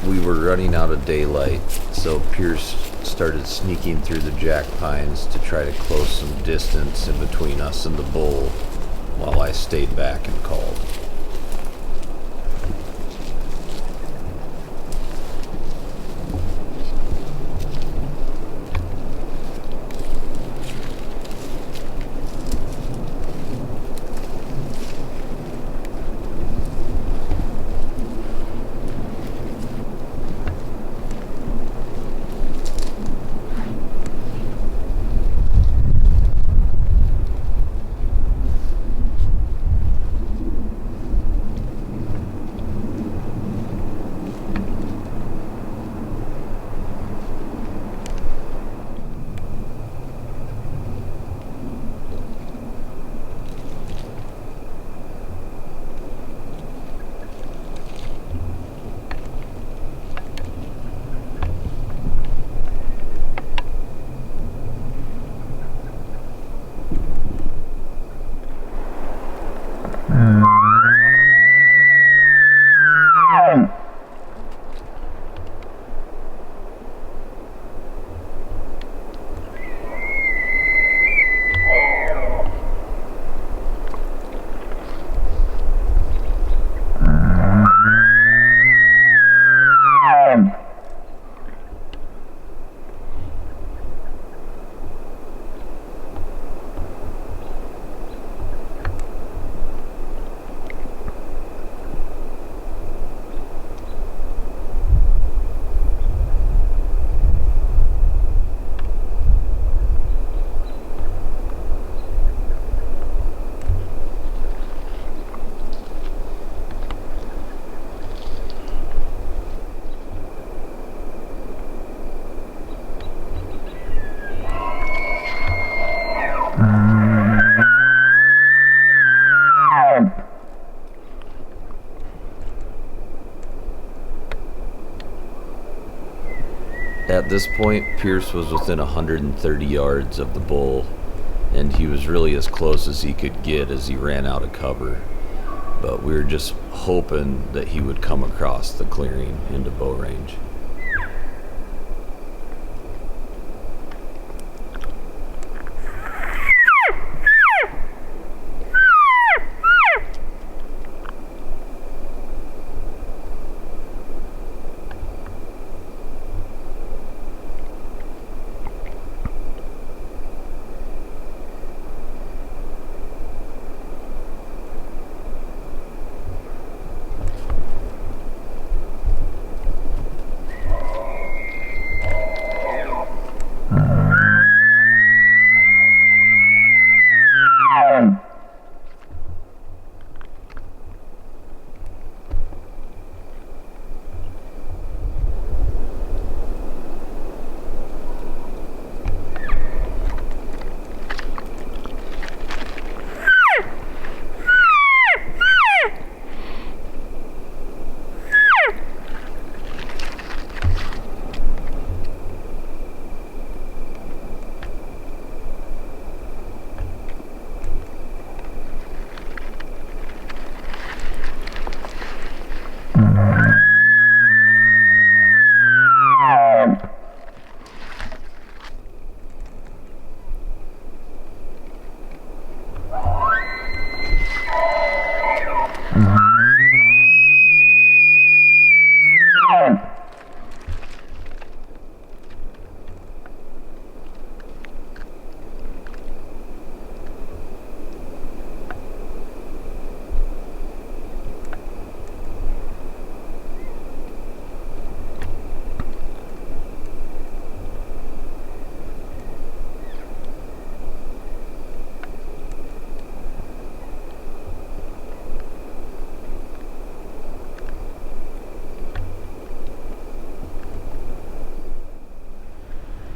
C: We were running out of daylight, so Pierce started sneaking through the jack pines to try to close some distance in between us and the bull, while I stayed back and called. this point, Pierce was within 130 yards of the bull, and he was really as close as he could get as he ran out of cover. But we were just hoping that he would come across the clearing into bow range.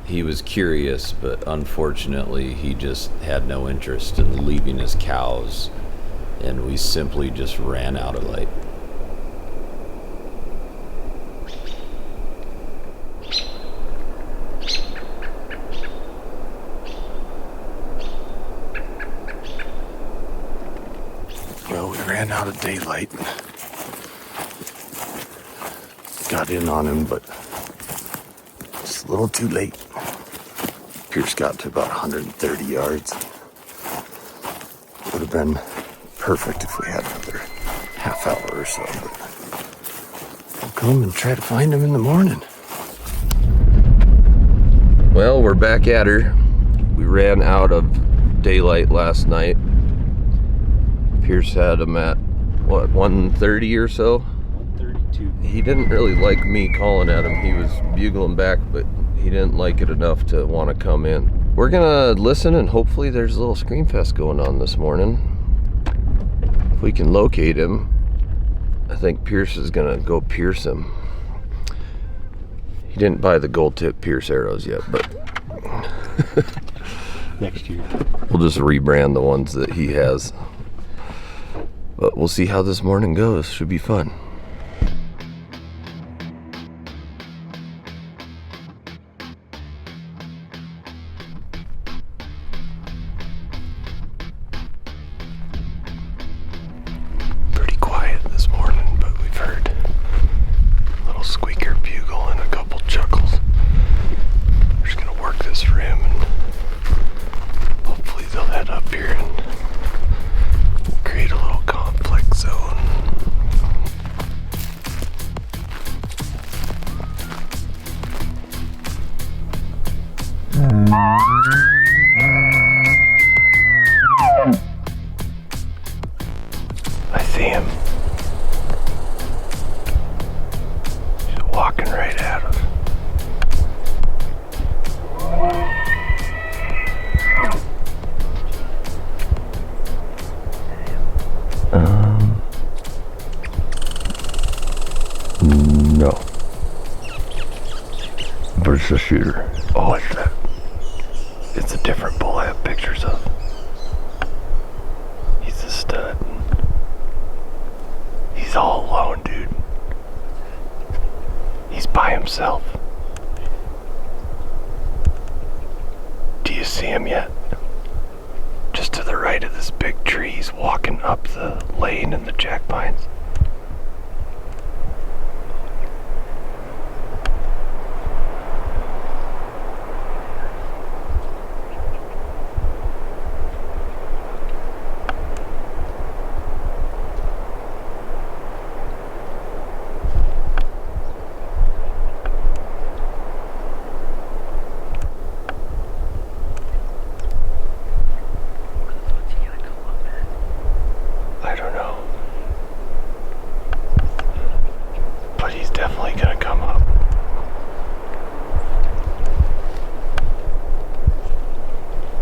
C: He was curious, but unfortunately he just had no interest in leaving his cows, and we simply just ran out of light.
B: Well, we ran out of daylight. Got in on him, but it's a little too late. Pierce got to about 130 yards. Would have been perfect if we had another half hour or so, but we'll come and try to find him in the morning.
A: Well, we're back at her. We ran out of daylight last night. Pierce had him at, what, 1:30 or so?
D: 132.
A: He didn't really like me calling at him. He was bugling back, but he didn't like it enough to want to come in. We're gonna listen, and hopefully there's a little scream fest going on this morning. If we can locate him, I think Pierce is gonna go pierce him. He didn't buy the gold tip Pierce arrows yet, but
D: Next year.
A: we'll just rebrand the ones that he has. But we'll see how this morning goes. Should be fun.
B: Pretty quiet this morning, but we've heard a little squeaker bugle and a couple chuckles. We're just gonna work this for him, and hopefully they'll head up here and create a little conflict zone. I see him. He's walking right at us.
A: No. But it's a shooter.
B: Oh, it's a different bull I have pictures of. He's a stud. He's all alone, dude. He's by himself. see him yet. Just to the right of this big tree, he's walking up the lane in the jack pines. I don't know. But he's definitely gonna come up.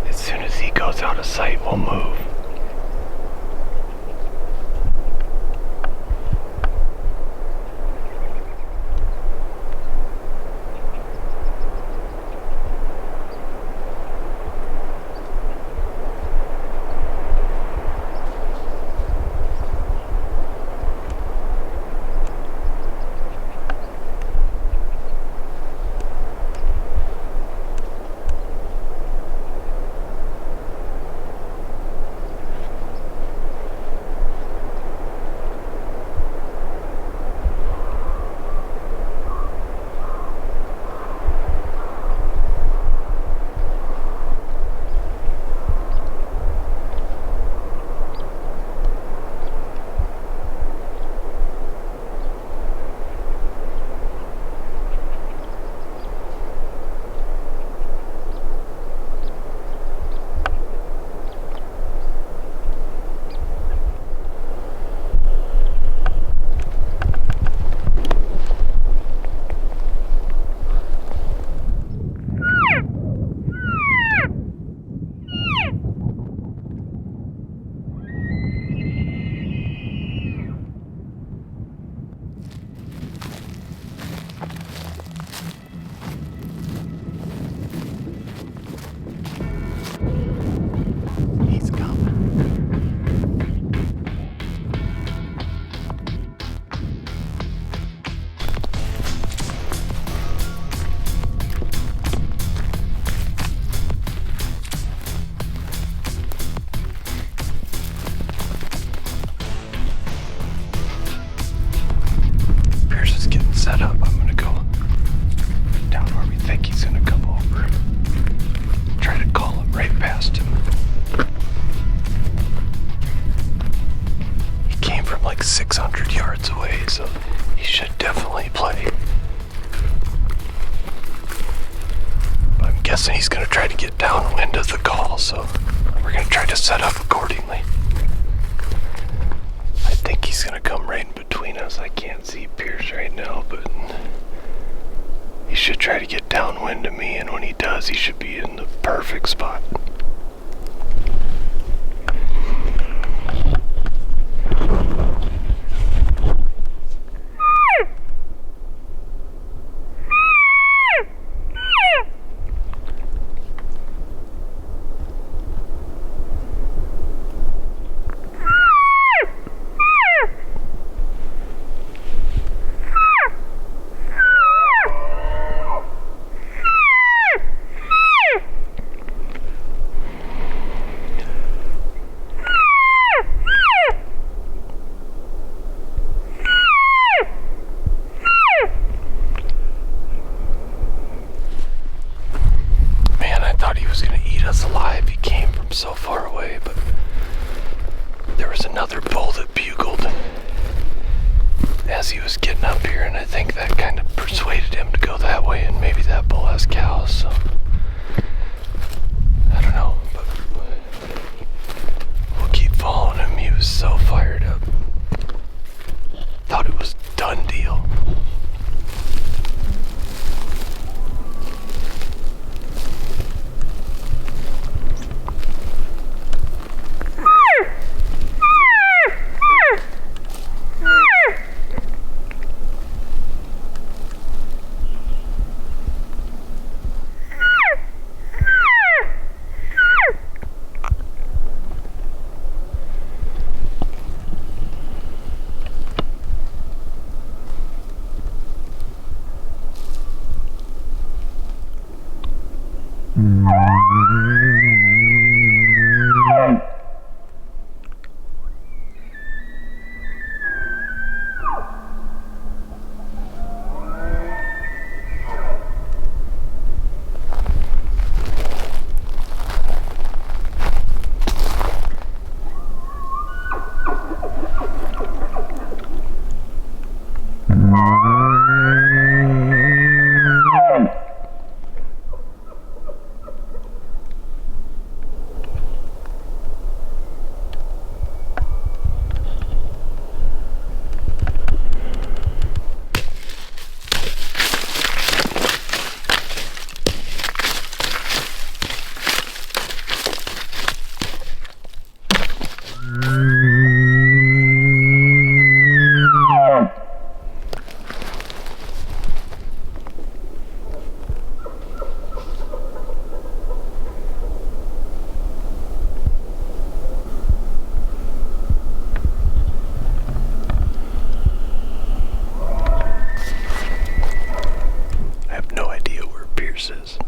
B: As soon as he goes out of sight, we'll move. He's coming. Pierce is getting set up. I'm gonna go down where we think he's gonna come over. Try to call him right past him. He came from like 600 yards away, so he should definitely play. But I'm guessing he's gonna try to get downwind of the call, so we're gonna try to set up accordingly. I think he's gonna come right in between us. I can't see Pierce right now, but he should try to get downwind of me, and when he does, he should be in the perfect spot. So far away, but there was another bull that bugled as he was getting up here, and I think that kind of persuaded him to go that way, and maybe that bull has cows, so I don't know, but we'll keep following him. He was so fired up. Thought it was done deal. I have no idea where Pierce is,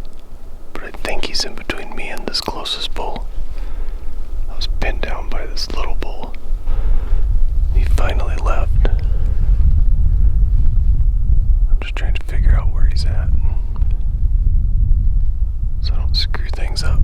B: but I think he's in between me and this closest bull. I was pinned down by this little bull. He finally left. I'm just trying to figure out where he's at, so I don't screw things up.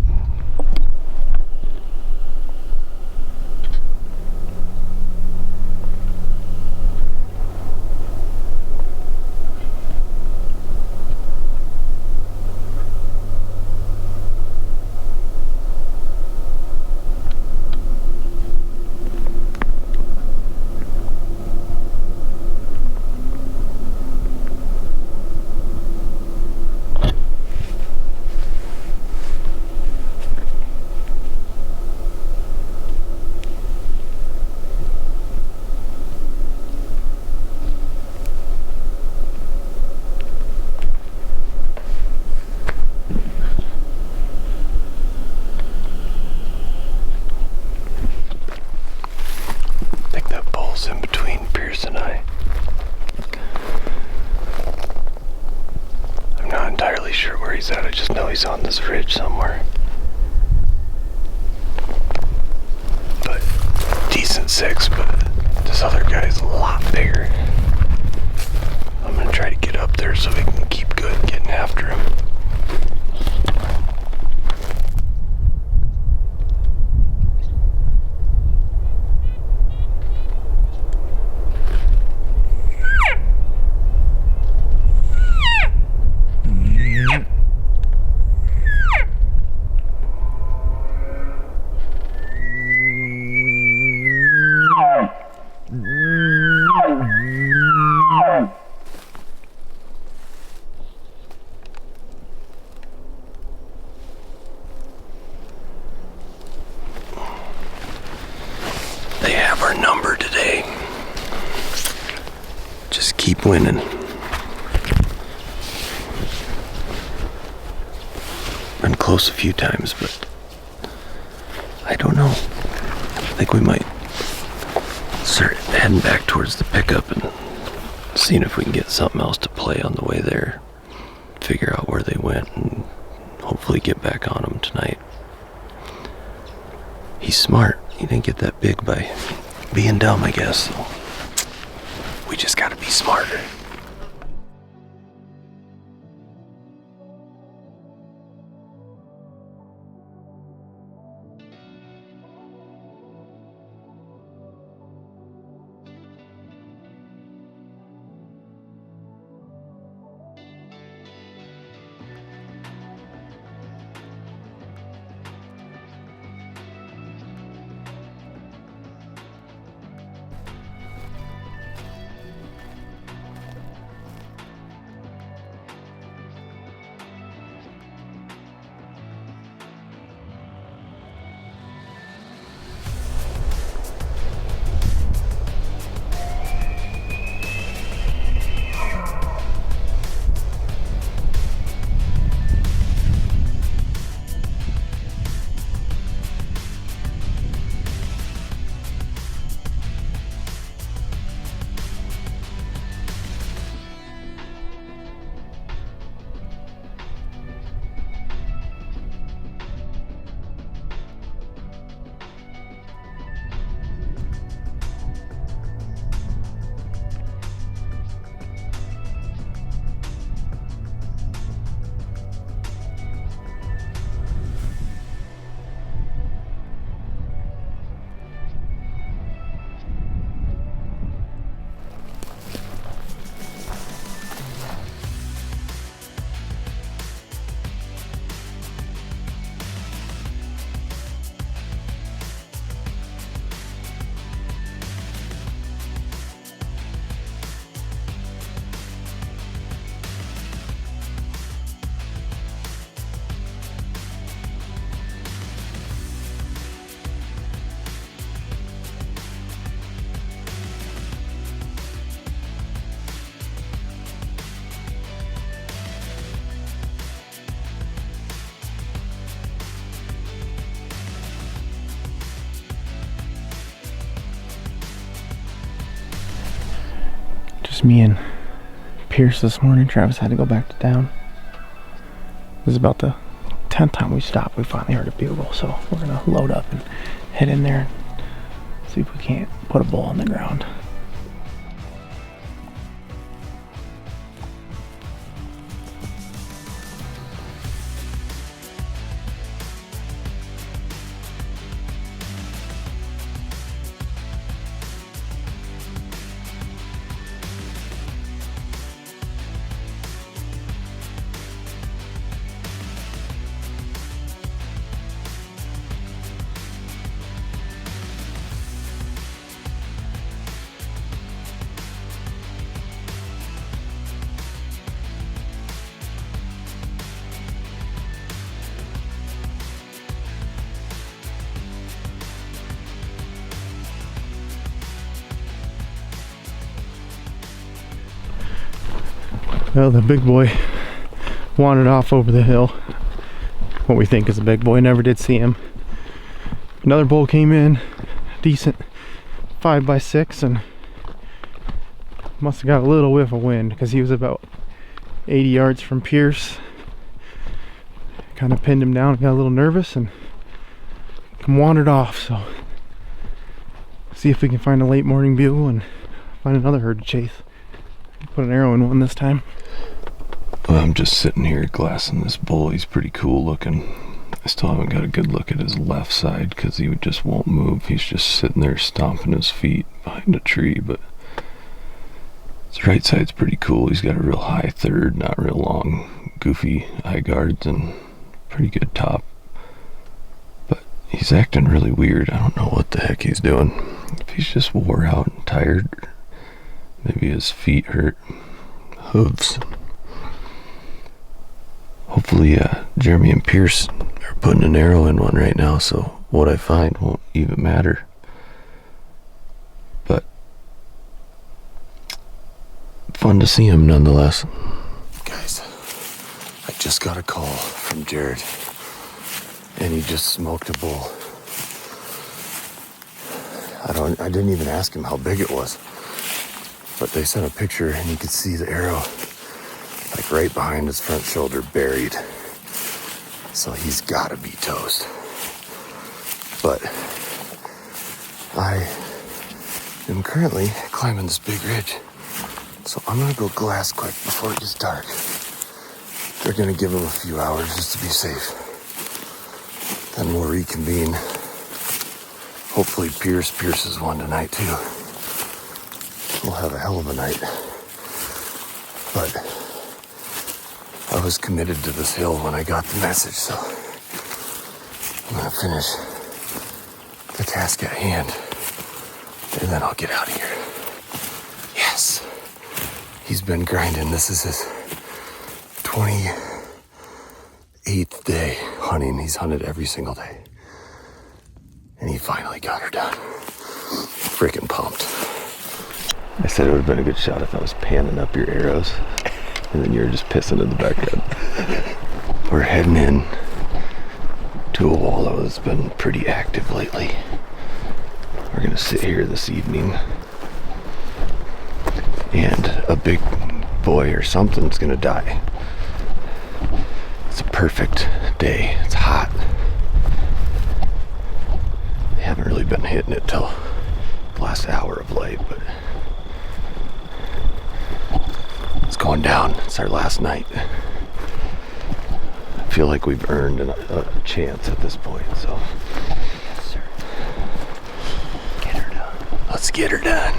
B: I think that bull's in between Pierce and I. I'm not entirely sure where he's at. I just know he's on this ridge somewhere. But decent six, but this other guy's a lot bigger. I'm gonna try to get up there so we can keep good getting after him. They have our number today. Just keep winning. Been close a few times, but I don't know. I think we might start heading back towards the pickup and seeing if we can get something else to play on the way there. Figure out where they went and hopefully get back on them tonight. He's smart. He didn't get that big by being dumb, I guess. So we just gotta be smarter.
F: just me and Pierce this morning. Travis had to go back to town. This is about the 10th time we stopped. We finally heard a bugle, so we're gonna load up and head in there and see if we can't put a bull on the ground. Well, the big boy wandered off over the hill. What we think is a big boy. Never did see him. Another bull came in, decent 5x6, and must have got a little whiff of wind because he was about 80 yards from Pierce. Kind of pinned him down, got a little nervous, and wandered off. So, see if we can find a late morning bugle and find another herd to chase. Put an arrow in one this time.
A: I'm just sitting here glassing this bull. He's pretty cool looking. I still haven't got a good look at his left side because he just won't move. He's just sitting there stomping his feet behind a tree, but his right side's pretty cool. He's got a real high third, not real long, goofy eye guards, and pretty good top. But he's acting really weird. I don't know what the heck he's doing. If he's just wore out and tired, maybe his feet hurt. Hooves. Hopefully Jeremy and Pierce are putting an arrow in one right now, so what I find won't even matter. But fun to see him nonetheless. Guys, I just got a call from Jared, and he just smoked a bull. I didn't even ask him how big it was, but they sent a picture and you could see the arrow like right behind his front shoulder, buried. So he's gotta be toast. But I am currently climbing this big ridge, so I'm gonna go glass quick before it gets dark. They're gonna give him a few hours just to be safe. Then we'll reconvene. Hopefully Pierce's one tonight too. We'll have a hell of a night. But I was committed to this hill when I got the message, so I'm gonna finish the task at hand, and then I'll get out of here. Yes! He's been grinding. This is his 28th day hunting. He's hunted every single day. And he finally got her done. Freaking pumped. I said it would have been a good shot if I was panning up your arrows and then you're just pissing in the background. We're heading in to a wallow that's been pretty active lately. We're gonna sit here this evening, and a big boy or something's gonna die. It's a perfect day. It's hot. They haven't really been hitting it till the last hour of late, but it's going down. It's our last night. I feel like we've earned a chance at this point, so.
D: Yes, sir. Get her done.
A: Let's get her done.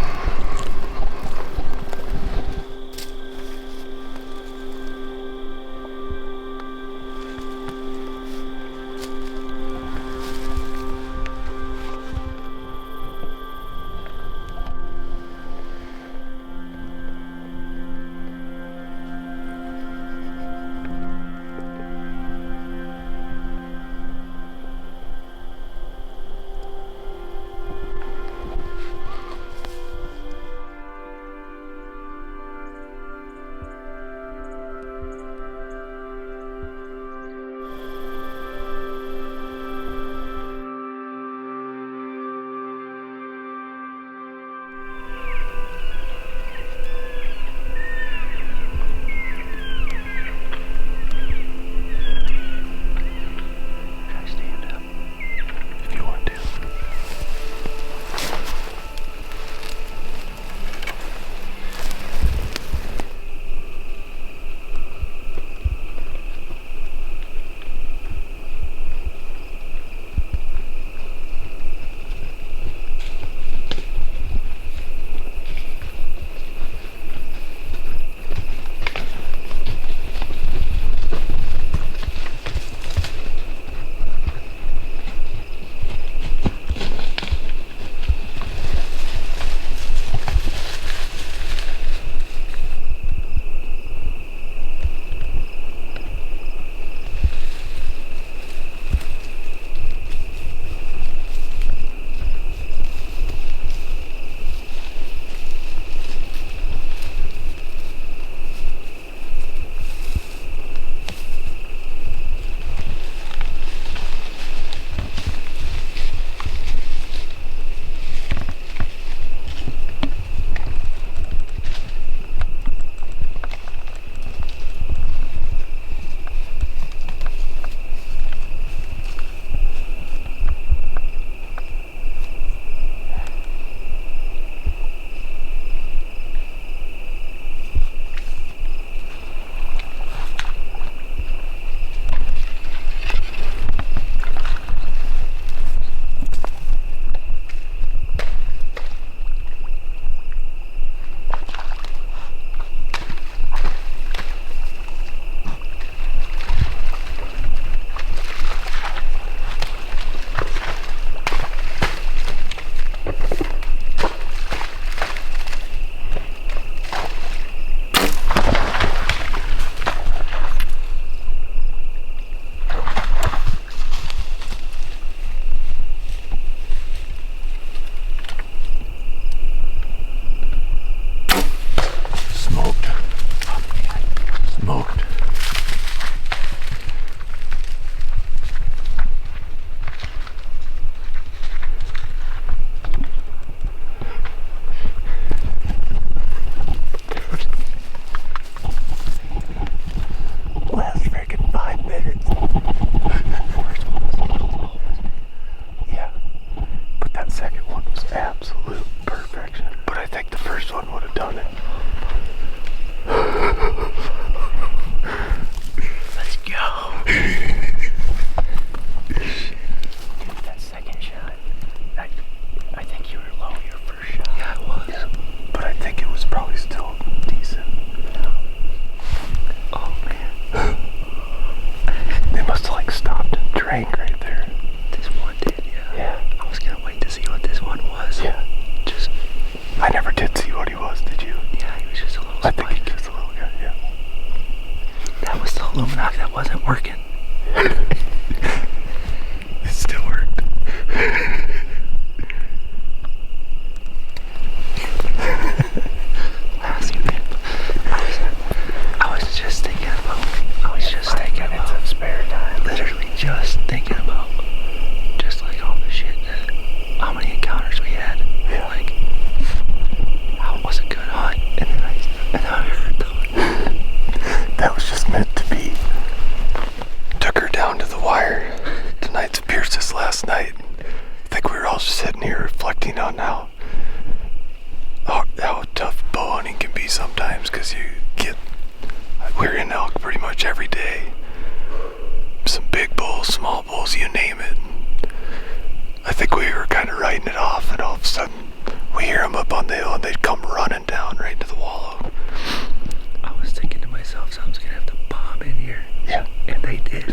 B: bugles, you name it. I think we were kind of writing it off, and all of a sudden we hear them up on the hill and they'd come running down right to the wallow.
D: I was thinking to myself, someone's gonna have to bomb in here.
B: Yeah.
D: And they did.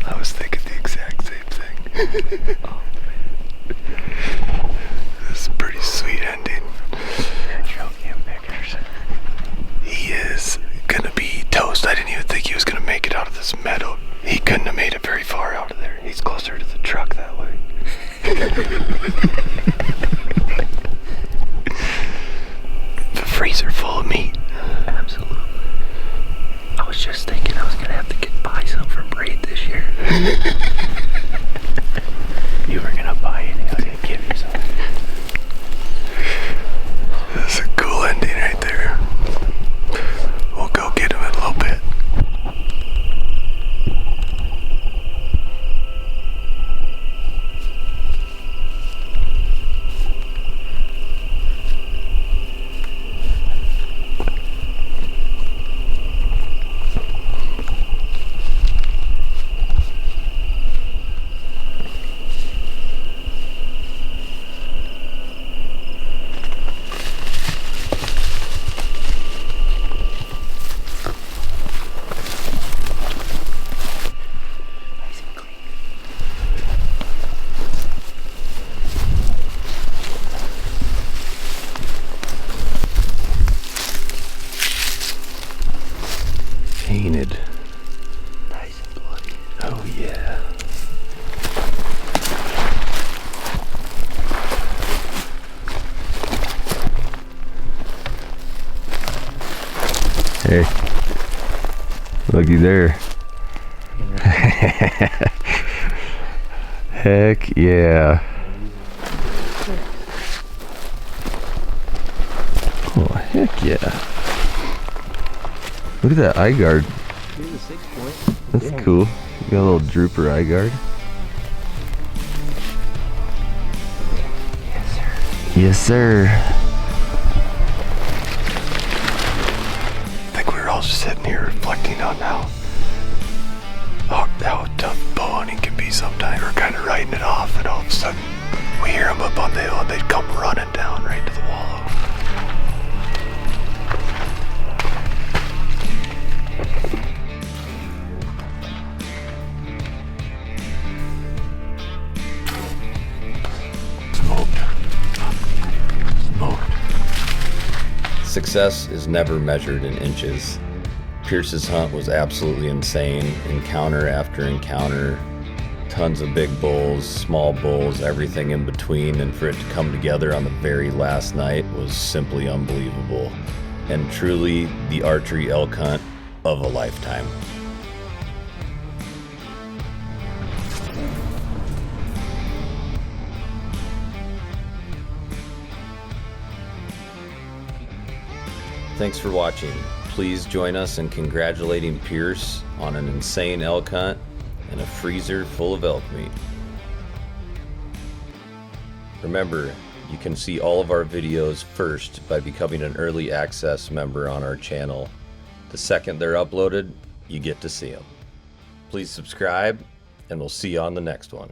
B: I was thinking the exact same thing.
D: Oh,
B: This is a pretty sweet ending.
D: man. Show him pictures.
B: He is gonna be toast. I didn't even think he was gonna make it out of this meadow. He couldn't have made it very far out of there. He's closer to the truck that way. The freezer full of meat.
D: Absolutely. I was just thinking I was gonna have to buy some from Reid this year. You were gonna buy anything, I was gonna give you some.
B: That's a cool ending right there. We'll go get him in a little bit.
D: Nice and clean.
A: Painted.
D: Nice and bloody.
A: Oh yeah. Hey. Looky there. Heck yeah. Oh heck yeah. Look at that eye guard.
D: Here's a 6 point.
A: That's cool. You got a little drooper eye guard.
D: Yes, sir.
A: Yes, sir.
B: I think we were all just sitting here reflecting on how tough bow hunting can be sometimes. We're kind of writing it off, and all of a sudden we hear them up on the hill and they'd come running down right to the wallow.
C: Success is never measured in inches. Pierce's hunt was absolutely insane. Encounter after encounter, tons of big bulls, small bulls, everything in between, and for it to come together on the very last night was simply unbelievable, and truly the archery elk hunt of a lifetime. Thanks for watching. Please join us in congratulating Pierce on an insane elk hunt and a freezer full of elk meat. Remember, you can see all of our videos first by becoming an early access member on our channel. The second they're uploaded, you get to see them. Please subscribe, and we'll see you on the next one.